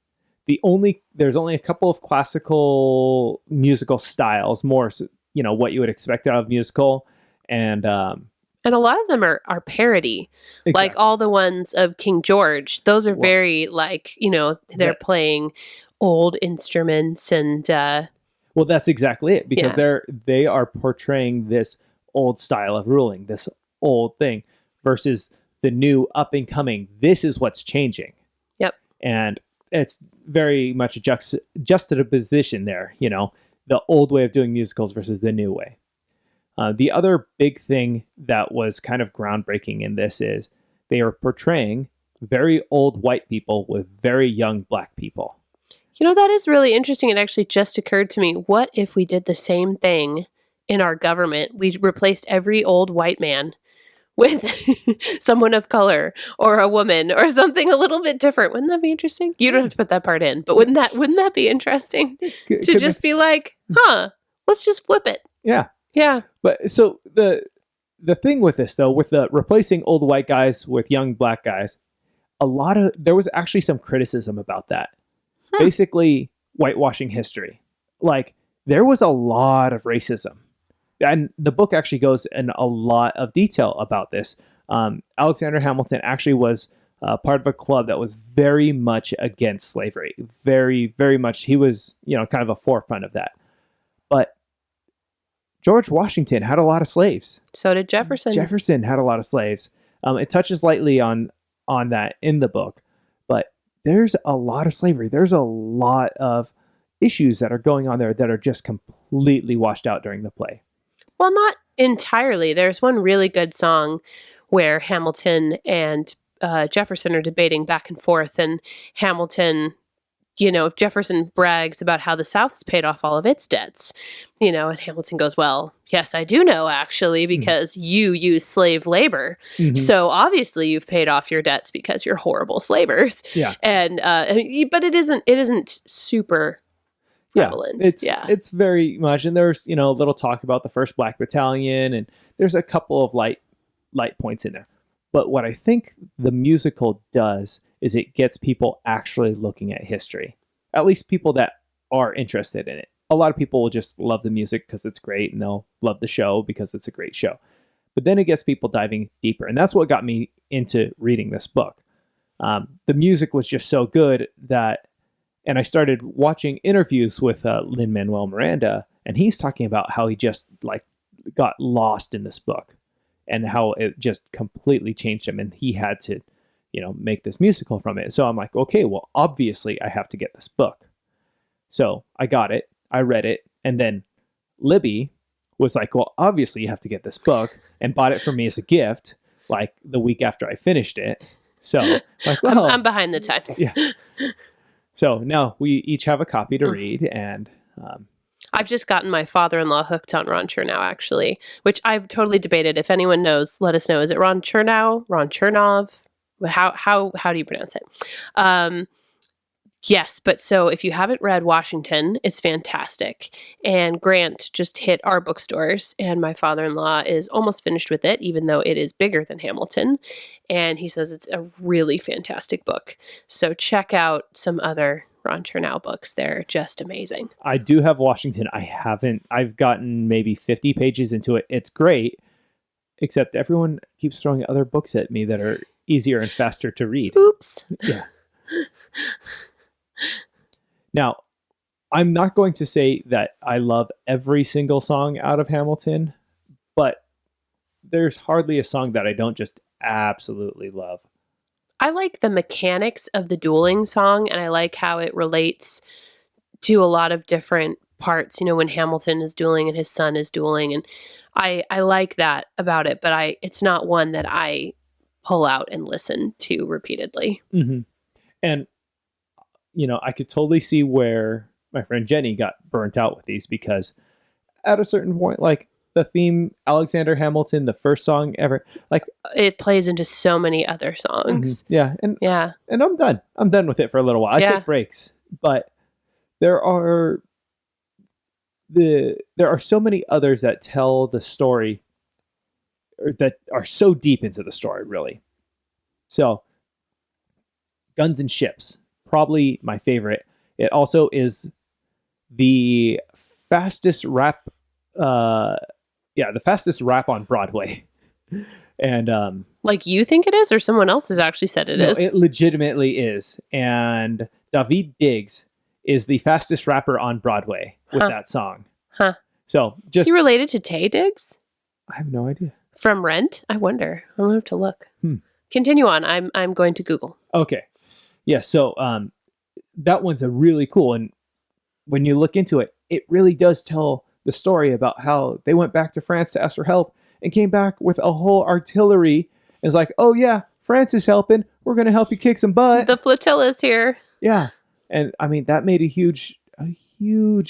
B: There's only a couple of classical musical styles, more what you would expect out of musical, and a
A: lot of them are parody. Exactly. Like all the ones of King George. Those are very they're playing old instruments and
B: well, that's exactly it, because they are portraying this old style of ruling, this old thing, versus the new up and coming. This is what's changing.
A: Yep.
B: And it's very much a juxtaposition there, the old way of doing musicals versus the new way. The other big thing that was kind of groundbreaking in this is they are portraying very old white people with very young black people.
A: That is really interesting. It actually just occurred to me. What if we did the same thing in our government? We replaced every old white man with someone of color or a woman or something a little bit different. Wouldn't that be interesting? You don't have to put that part in, but wouldn't that be interesting to just be like, let's just flip it.
B: Yeah.
A: Yeah.
B: But so the thing with this, though, with the replacing old white guys with young black guys, there was actually some criticism about that. Basically whitewashing history. Like, there was a lot of racism. And the book actually goes in a lot of detail about this. Alexander Hamilton actually was part of a club that was very much against slavery. Very, very much. He was, kind of a forefront of that. But George Washington had a lot of slaves.
A: So did Jefferson.
B: Jefferson had a lot of slaves. It touches lightly on that in the book, but there's a lot of slavery. There's a lot of issues that are going on there that are just completely washed out during the play.
A: Well, not entirely. There's one really good song where Hamilton and Jefferson are debating back and forth, and Hamilton, if Jefferson brags about how the South has paid off all of its debts, and Hamilton goes, well, yes, I do know, actually, because you use slave labor. So obviously you've paid off your debts because you're horrible slavers.
B: Yeah.
A: And, but it isn't super prevalent.
B: It's very much, and there's, a little talk about the 1st Black Battalion, and there's a couple of light points in there. But what I think the musical does is it gets people actually looking at history, at least people that are interested in it. A lot of people will just love the music because it's great, and they'll love the show because it's a great show. But then it gets people diving deeper, and that's what got me into reading this book. The music was just so good and I started watching interviews with Lin-Manuel Miranda, and he's talking about how he just got lost in this book and how it just completely changed him, and he had to make this musical from it. So I'm like, okay, well, obviously I have to get this book. So I got it, I read it, and then Libby was like, well, obviously you have to get this book, and bought it for me as a gift, the week after I finished it. So well,
A: I'm behind the times.
B: Yeah. So now we each have a copy to read, and
A: I've just gotten my father-in-law hooked on Ron Chernow, actually, which I've totally debated. If anyone knows, let us know. Is it Ron Chernow? Ron Chernov? How do you pronounce it? Yes, but so if you haven't read Washington, it's fantastic. And Grant just hit our bookstores, and my father-in-law is almost finished with it, even though it is bigger than Hamilton. And he says it's a really fantastic book. So check out some other Ron Chernow books. They're just amazing.
B: I do have Washington. I've gotten maybe 50 pages into it. It's great, except everyone keeps throwing other books at me that are easier and faster to read.
A: Oops.
B: Yeah. Now, I'm not going to say that I love every single song out of Hamilton, but there's hardly a song that I don't just absolutely love.
A: I like the mechanics of the dueling song, and I like how it relates to a lot of different parts, when Hamilton is dueling and his son is dueling, and I like that about it, but it's not one that I pull out and listen to repeatedly.
B: Mm-hmm. And I could totally see where my friend Jenny got burnt out with these, because at a certain point, the theme, Alexander Hamilton, the first song ever,
A: it plays into so many other songs.
B: Mm-hmm. Yeah. And I'm done. I'm done with it for a little while. I take breaks, but there are so many others that tell the story, or that are so deep into the story, really. So, Guns and Ships, probably my favorite. It also is the fastest rap, the fastest rap on Broadway. And
A: you think it is, or someone else has actually said it is?
B: It legitimately is. And Daveed Diggs is the fastest rapper on Broadway with that song.
A: Huh.
B: So
A: is he related to Taye Diggs?
B: I have no idea.
A: From Rent? I wonder. I'm going to have to look. Continue on. I'm going to Google.
B: Okay. Yeah, so that one's a really cool, and when you look into it, it really does tell the story about how they went back to France to ask for help and came back with a whole artillery, and it's like, oh yeah, France is helping. We're going to help you kick some butt.
A: The flotilla's here.
B: Yeah. And I mean, that made a huge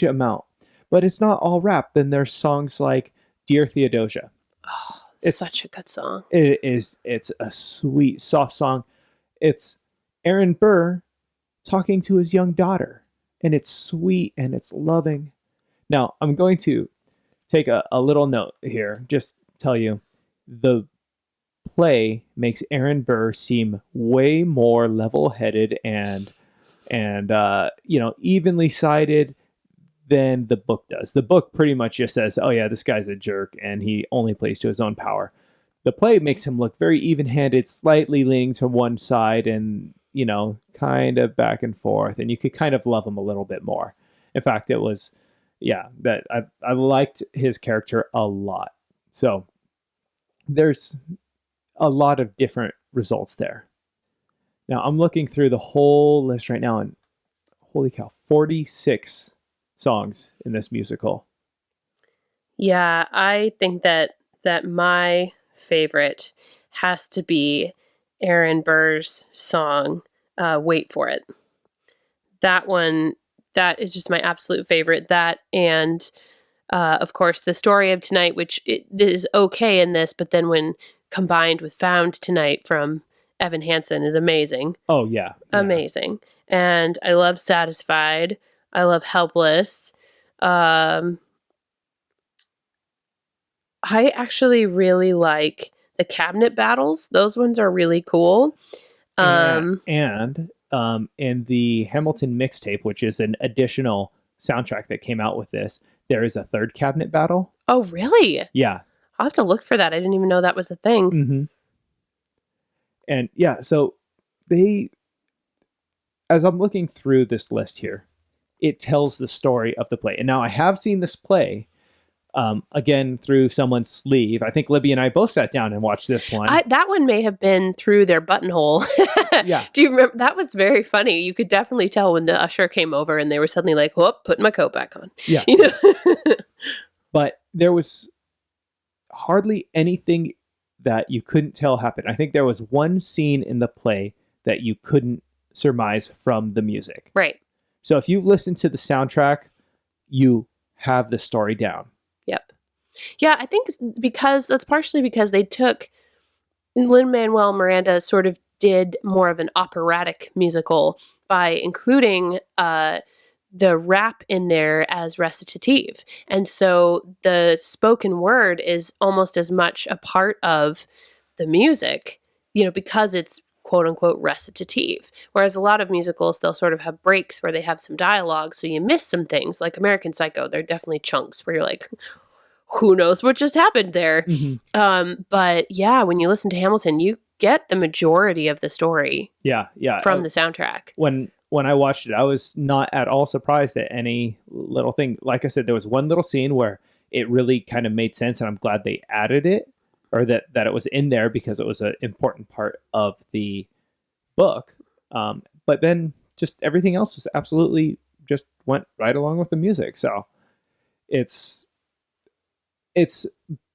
B: amount. But it's not all rap. Then there's songs like Dear Theodosia.
A: Oh, it's such a good song.
B: It is. It's a sweet, soft song. It's Aaron Burr talking to his young daughter. And it's sweet and it's loving. Now, I'm going to take a little note here. Just tell you, the play makes Aaron Burr seem way more level-headed and evenly sided than the book does. The book pretty much just says, oh yeah, this guy's a jerk and he only plays to his own power. The play makes him look very even-handed, slightly leaning to one side and, kind of back and forth, and you could kind of love him a little bit more. In fact, it was yeah, that I liked his character a lot. So there's a lot of different results there. Now I'm looking through the whole list right now, and holy cow, 46 songs in this musical.
A: Yeah, I think that my favorite has to be Aaron Burr's song, "Wait for It." That one, that is just my absolute favorite. That and of course, the story of tonight, which it is okay in this, but then when combined with Found Tonight from Evan Hansen, is amazing.
B: Oh yeah,
A: Amazing. And I love Satisfied. I love Helpless. Um, I actually really like the cabinet battles. Those ones are really cool.
B: And in the Hamilton mixtape, which is an additional soundtrack that came out with this, there is a third cabinet battle.
A: Oh, really?
B: Yeah.
A: I'll have to look for that. I didn't even know that was a thing.
B: Mm-hmm. And yeah, so as I'm looking through this list here, it tells the story of the play. And now I have seen this play again through someone's sleeve. I think Libby and I both sat down and watched this one.
A: That one may have been through their buttonhole.
B: Yeah.
A: Do you remember? That was very funny. You could definitely tell when the usher came over and they were suddenly like, whoop, putting my coat back on.
B: Yeah.
A: You know?
B: But there was hardly anything that you couldn't tell happened. I think there was one scene in the play that you couldn't surmise from the music.
A: Right.
B: So if you listen to the soundtrack, you have the story down.
A: Yep. Yeah, I think that's partially because they took Lin-Manuel Miranda sort of did more of an operatic musical by including the rap in there as recitative. And so the spoken word is almost as much a part of the music, because it's quote unquote recitative. Whereas a lot of musicals, they'll sort of have breaks where they have some dialogue, so you miss some things. Like American Psycho, there are definitely chunks where you're like, who knows what just happened there?
B: Mm-hmm.
A: But yeah, when you listen to Hamilton, you get the majority of the story.
B: Yeah.
A: From the soundtrack.
B: When I watched it, I was not at all surprised at any little thing. Like I said, there was one little scene where it really kind of made sense, and I'm glad they added it, or that it was in there because it was an important part of the book. But then just everything else was absolutely just went right along with the music. So it's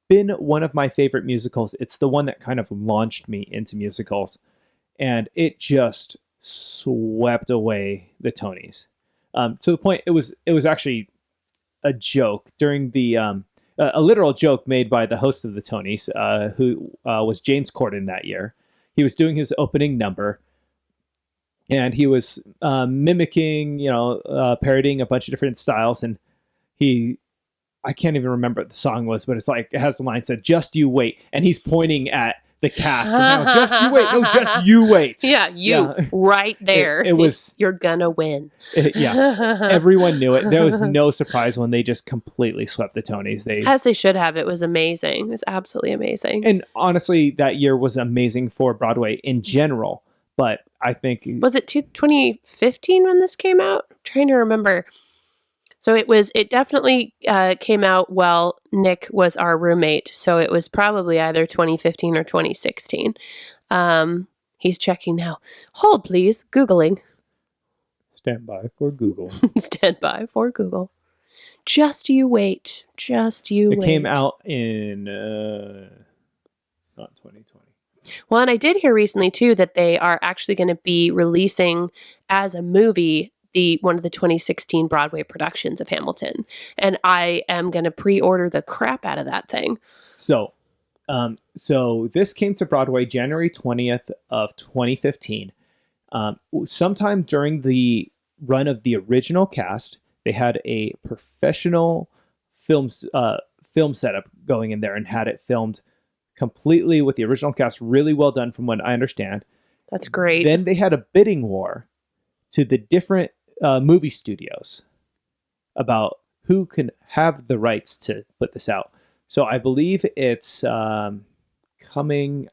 B: been one of my favorite musicals. It's the one that kind of launched me into musicals, and it just swept away the Tonys, to the point it was actually a joke during the a literal joke made by the host of the Tonys, who was James Corden that year. He was doing his opening number, and he was mimicking, parodying a bunch of different styles, and I can't even remember what the song was, but it's like, it has the line said, "Just you wait," and he's pointing at the cast. And now, just you wait. No, just you wait.
A: Yeah, right there.
B: It was,
A: you're gonna win.
B: Everyone knew it. There was no surprise when they just completely swept the Tonys.
A: As they should have. It was amazing. It was absolutely amazing.
B: And honestly, that year was amazing for Broadway in general. But I think,
A: was it 2015 when this came out? I'm trying to remember. So it definitely came out while Nick was our roommate. So it was probably either 2015 or 2016. He's checking now. Hold, please. Googling.
B: Stand by for Google.
A: Stand by for Google. Just you wait. Just you wait.
B: It came out in not 2020.
A: Well, and I did hear recently, too, that they are actually going to be releasing as a movie one of the 2016 Broadway productions of Hamilton. And I am going to pre-order the crap out of that thing.
B: So this came to Broadway January 20th of 2015. Sometime during the run of the original cast, they had a professional film setup going in there and had it filmed completely with the original cast. Really well done from what I understand.
A: That's great.
B: Then they had a bidding war to the different movie studios about who can have the rights to put this out. So I believe it's coming.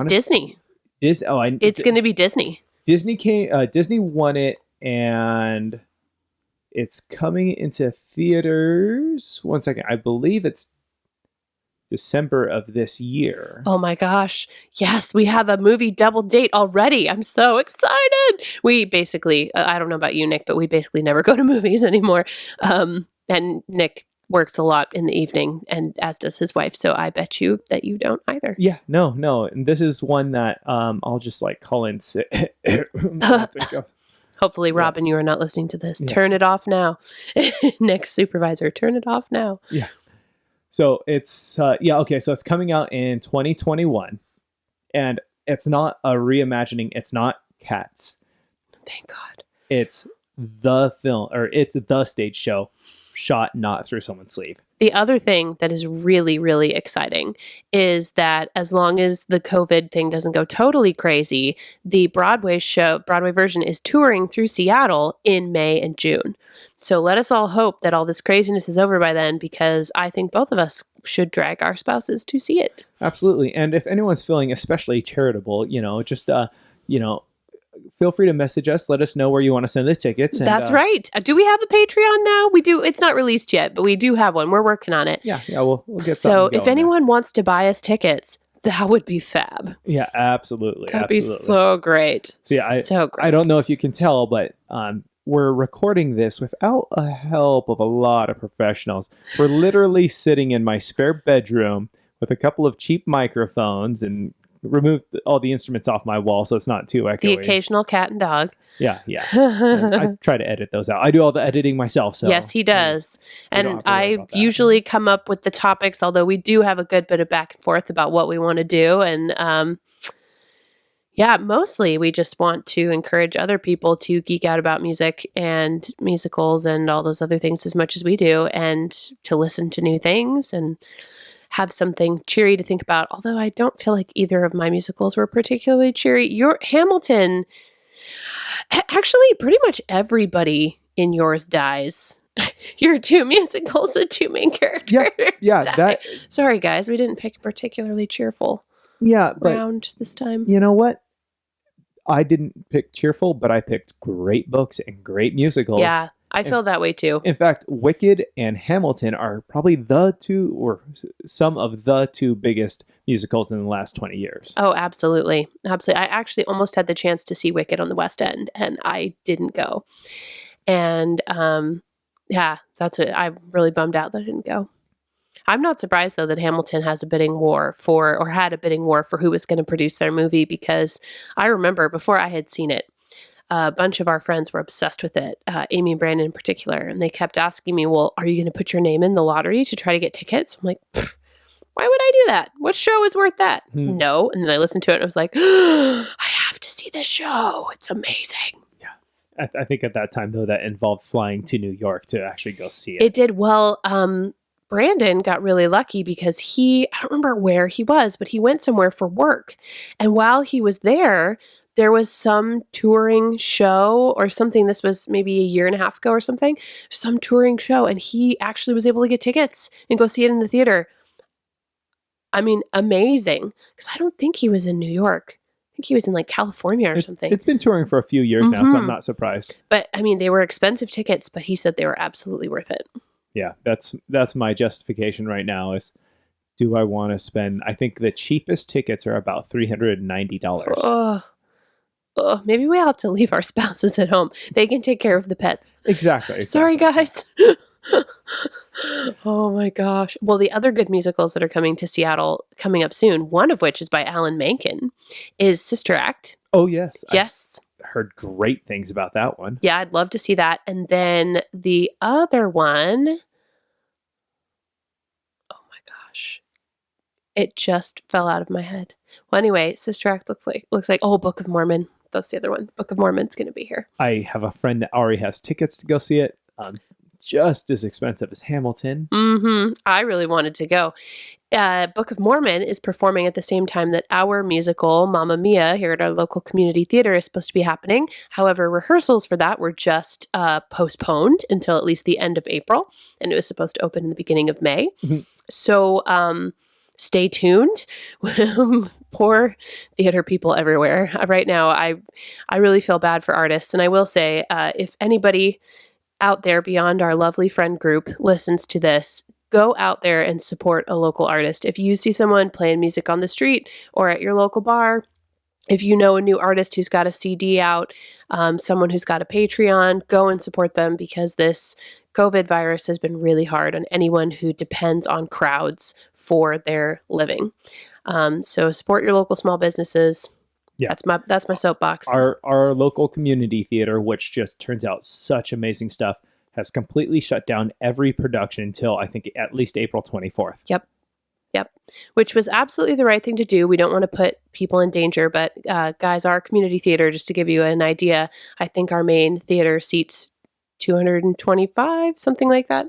A: Disney.
B: It's going
A: to be Disney.
B: Disney won it, and It's coming into theaters. One second. I believe it's December of this year.
A: Oh my gosh. Yes, we have a movie double date already. I'm so excited. We basically, I don't know about you, Nick, but we basically never go to movies anymore. And Nick works a lot in the evening, and as does his wife. So I bet you that you don't either.
B: Yeah, no. And this is one that I'll just like call in.
A: Hopefully, Robin, you are not listening to this.
B: Yeah.
A: Turn it off now. Nick's supervisor, turn it off now.
B: Yeah. So it's okay. So it's coming out in 2021, and it's not a reimagining. It's not Cats.
A: Thank God.
B: It's the film, or it's the stage show, shot not through someone's sleeve.
A: The other thing that is really, really exciting is that as long as the COVID thing doesn't go totally crazy, the Broadway version is touring through Seattle in May and June. So let us all hope that all this craziness is over by then, because I think both of us should drag our spouses to see it.
B: Absolutely. And if anyone's feeling especially charitable, just, feel free to message us. Let us know where you want to send the tickets. And,
A: that's right. Do we have a Patreon now? We do. It's not released yet, but we do have one. We're working on it.
B: Yeah. We'll get
A: so if anyone wants to buy us tickets, that would be fab.
B: Yeah, absolutely.
A: That'd be so great.
B: So, yeah,
A: so great.
B: I don't know if you can tell, but we're recording this without the help of a lot of professionals. We're literally sitting in my spare bedroom with a couple of cheap microphones and removed all the instruments off my wall, so it's not too echoey.
A: The occasional cat and dog.
B: Yeah. I try to edit those out. I do all the editing myself. So
A: yes, he does. And I usually come up with the topics, although we do have a good bit of back and forth about what we want to do. And mostly we just want to encourage other people to geek out about music and musicals and all those other things as much as we do, and to listen to new things and have something cheery to think about. Although I don't feel like either of my musicals were particularly cheery. Your Hamilton, actually pretty much everybody in yours dies. Your two musicals, the two main characters.
B: Yeah.
A: Sorry guys, we didn't pick a particularly cheerful round this time.
B: You know what? I didn't pick cheerful, but I picked great books and great musicals.
A: Yeah. I feel that way too.
B: In fact, Wicked and Hamilton are probably the two, or some of the two biggest musicals in the last 20 years.
A: Oh, absolutely. Absolutely. I actually almost had the chance to see Wicked on the West End, and I didn't go. And that's it. I'm really bummed out that I didn't go. I'm not surprised, though, that Hamilton has a bidding war had a bidding war for who was going to produce their movie, because I remember before I had seen it, a bunch of our friends were obsessed with it, Amy and Brandon in particular, and they kept asking me, well, are you going to put your name in the lottery to try to get tickets? I'm like, why would I do that? What show is worth that? No. And then I listened to it and I was like, I have to see this show. It's amazing.
B: Yeah. I think at that time, though, that involved flying to New York to actually go see it.
A: It did. Well, Brandon got really lucky because I don't remember where he was, but he went somewhere for work. And while he was there was some touring show or something. This was maybe a year and a half ago or something, some touring show. And he actually was able to get tickets and go see it in the theater. I mean, amazing. Because I don't think he was in New York. I think he was in like California or something.
B: It's been touring for a few years now, so I'm not surprised.
A: But I mean, they were expensive tickets, but he said they were absolutely worth it.
B: Yeah, that's my justification right now is, do I want to spend, I think the cheapest tickets are about $390.
A: Maybe we have to leave our spouses at home. They can take care of the pets.
B: Exactly.
A: Sorry, guys. Oh my gosh. Well, the other good musicals that are coming to Seattle coming up soon, one of which is by Alan Menken, is Sister Act.
B: Oh, yes.
A: Yes.
B: I heard great things about that one.
A: Yeah, I'd love to see that. And then the other one, oh my gosh, it just fell out of my head. Well, anyway, Sister Act looks like Book of Mormon. That's the other one. Book of Mormon's going to be here.
B: I have a friend that already has tickets to go see it. Just as expensive as Hamilton.
A: I really wanted to go. Book of Mormon is performing at the same time that our musical, Mamma Mia, here at our local community theater is supposed to be happening. However, rehearsals for that were just postponed until at least the end of April, and it was supposed to open in the beginning of May. So stay tuned. Poor theater people everywhere. Right now, I really feel bad for artists. And I will say, if anybody out there beyond our lovely friend group listens to this, go out there and support a local artist. If you see someone playing music on the street or at your local bar, if you know a new artist who's got a CD out, someone who's got a Patreon, go and support them, because this COVID virus has been really hard on anyone who depends on crowds for their living. So support your local small businesses. Yeah, that's my soapbox.
B: Our local community theater, which just turns out such amazing stuff, has completely shut down every production until I think at least April 24th.
A: Yep. Which was absolutely the right thing to do. We don't want to put people in danger, but guys, our community theater, just to give you an idea, I think our main theater seats 225, something like that.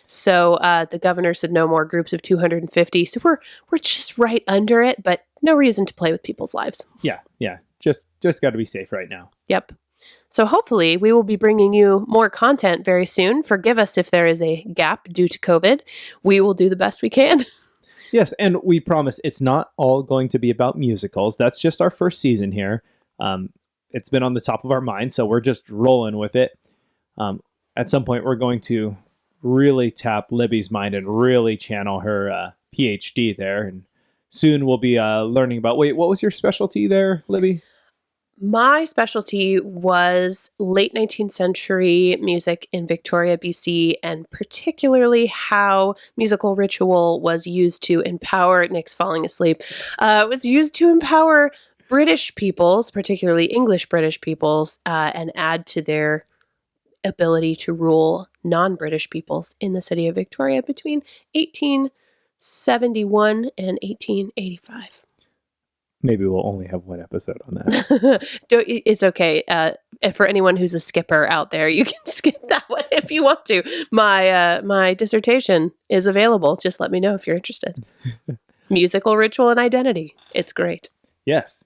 A: So the governor said no more groups of 250. So we're just right under it, but no reason to play with people's lives.
B: Yeah. Just got to be safe right now.
A: Yep. So hopefully we will be bringing you more content very soon. Forgive us if there is a gap due to COVID. We will do the best we can.
B: Yes, and we promise it's not all going to be about musicals. That's just our first season here. It's been on the top of our mind, so we're just rolling with it. At some point, we're going to really tap Libby's mind and really channel her PhD there. And soon we'll be learning about... Wait, what was your specialty there, Libby?
A: My specialty was late 19th century music in Victoria, BC, and particularly how musical ritual was used to empower... Nick's falling asleep. Was used to empower British peoples, particularly English British peoples, and add to their ability to rule non-British peoples in the city of Victoria between 1871 and 1885.
B: Maybe we'll only have one episode on that.
A: It's okay. For anyone who's a skipper out there, you can skip that one if you want to. My dissertation is available. Just let me know if you're interested. Musical ritual and identity. It's great.
B: Yes.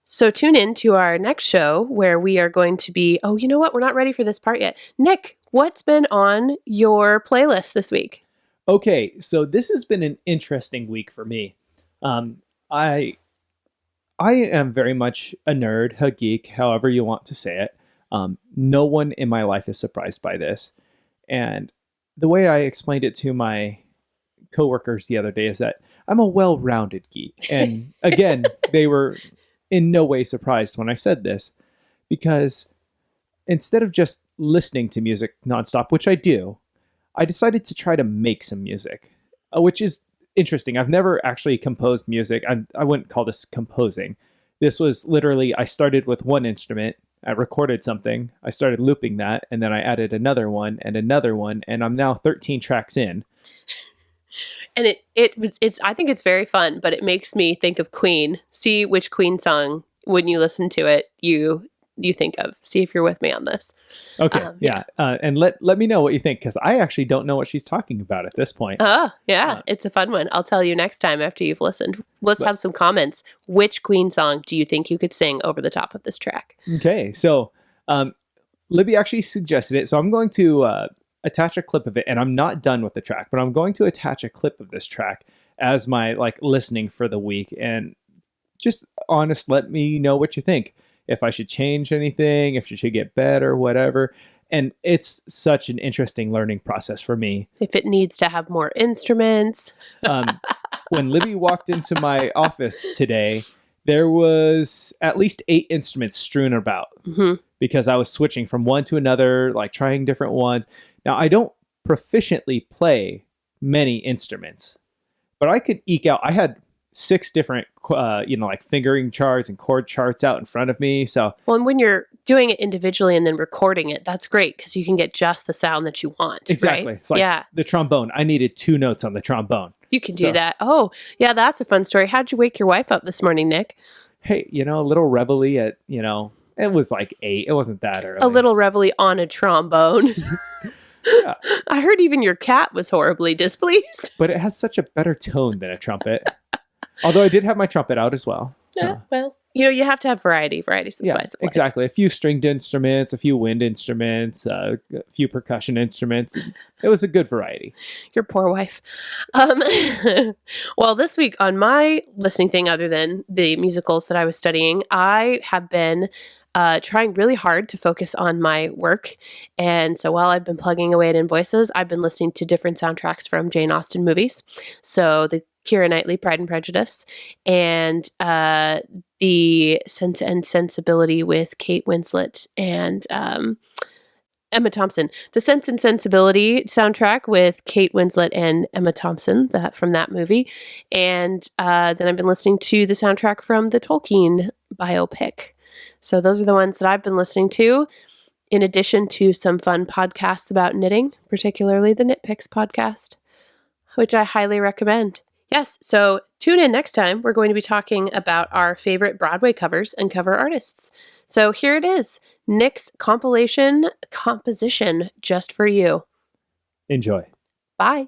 A: So tune in to our next show where we are going to be... Oh, you know what? We're not ready for this part yet. Nick, what's been on your playlist this week?
B: Okay, so this has been an interesting week for me. I am very much a nerd, a geek, however you want to say it. No one in my life is surprised by this. And the way I explained it to my coworkers the other day is that I'm a well-rounded geek. And again, they were in no way surprised when I said this, because instead of just listening to music nonstop, which I do, I decided to try to make some music, which is interesting. I've never actually composed music. I wouldn't call this composing. This was literally, I started with one instrument, I recorded something, I started looping that, and then I added another one, and I'm now 13 tracks in.
A: And it's I think it's very fun, but it makes me think of Queen. See which Queen song, when you listen to it, you think of. See if you're with me on this.
B: Okay, yeah. And let me know what you think, because I actually don't know what she's talking about at this point.
A: It's a fun one. I'll tell you next time after you've listened. Let's have some comments. Which Queen song do you think you could sing over the top of this track?
B: Okay, so Libby actually suggested it, so I'm going to attach a clip of it, and I'm not done with the track, but I'm going to attach a clip of this track as my listening for the week, and just let me know what you think. If I should change anything, if it should get better, whatever. And it's such an interesting learning process for me.
A: If it needs to have more instruments.
B: When Libby walked into my office today, there was at least 8 instruments strewn about, because I was switching from one to another, trying different ones. Now, I don't proficiently play many instruments, but I could eke out. I had 6 different, fingering charts and chord charts out in front of me. So,
A: well, and when you're doing it individually and then recording it, that's great because you can get just the sound that you want.
B: Exactly.
A: Right?
B: It's the trombone. I needed 2 notes on the trombone.
A: You can do that. Oh, yeah, that's a fun story. How'd you wake your wife up this morning, Nick?
B: Hey, a little reveille at, it was 8. It wasn't that early.
A: A little reveille on a trombone. Yeah. I heard even your cat was horribly displeased.
B: But it has such a better tone than a trumpet. Although I did have my trumpet out as well.
A: Yeah, well, you have to have variety. Variety's the spice of life.
B: Exactly. A few stringed instruments, a few wind instruments, a few percussion instruments. It was a good variety.
A: Your poor wife. Well, this week on my listening thing, other than the musicals that I was studying, I have been trying really hard to focus on my work. And so while I've been plugging away at Invoices, I've been listening to different soundtracks from Jane Austen movies. So the Keira Knightley Pride and Prejudice, and the Sense and Sensibility with Kate Winslet and Emma Thompson. The Sense and Sensibility soundtrack with Kate Winslet and Emma Thompson, from that movie. And then I've been listening to the soundtrack from the Tolkien biopic. So those are the ones that I've been listening to, in addition to some fun podcasts about knitting, particularly the Knit Picks podcast, which I highly recommend. Yes, so tune in next time. We're going to be talking about our favorite Broadway covers and cover artists. So here it is, Nick's compilation composition just for you.
B: Enjoy.
A: Bye.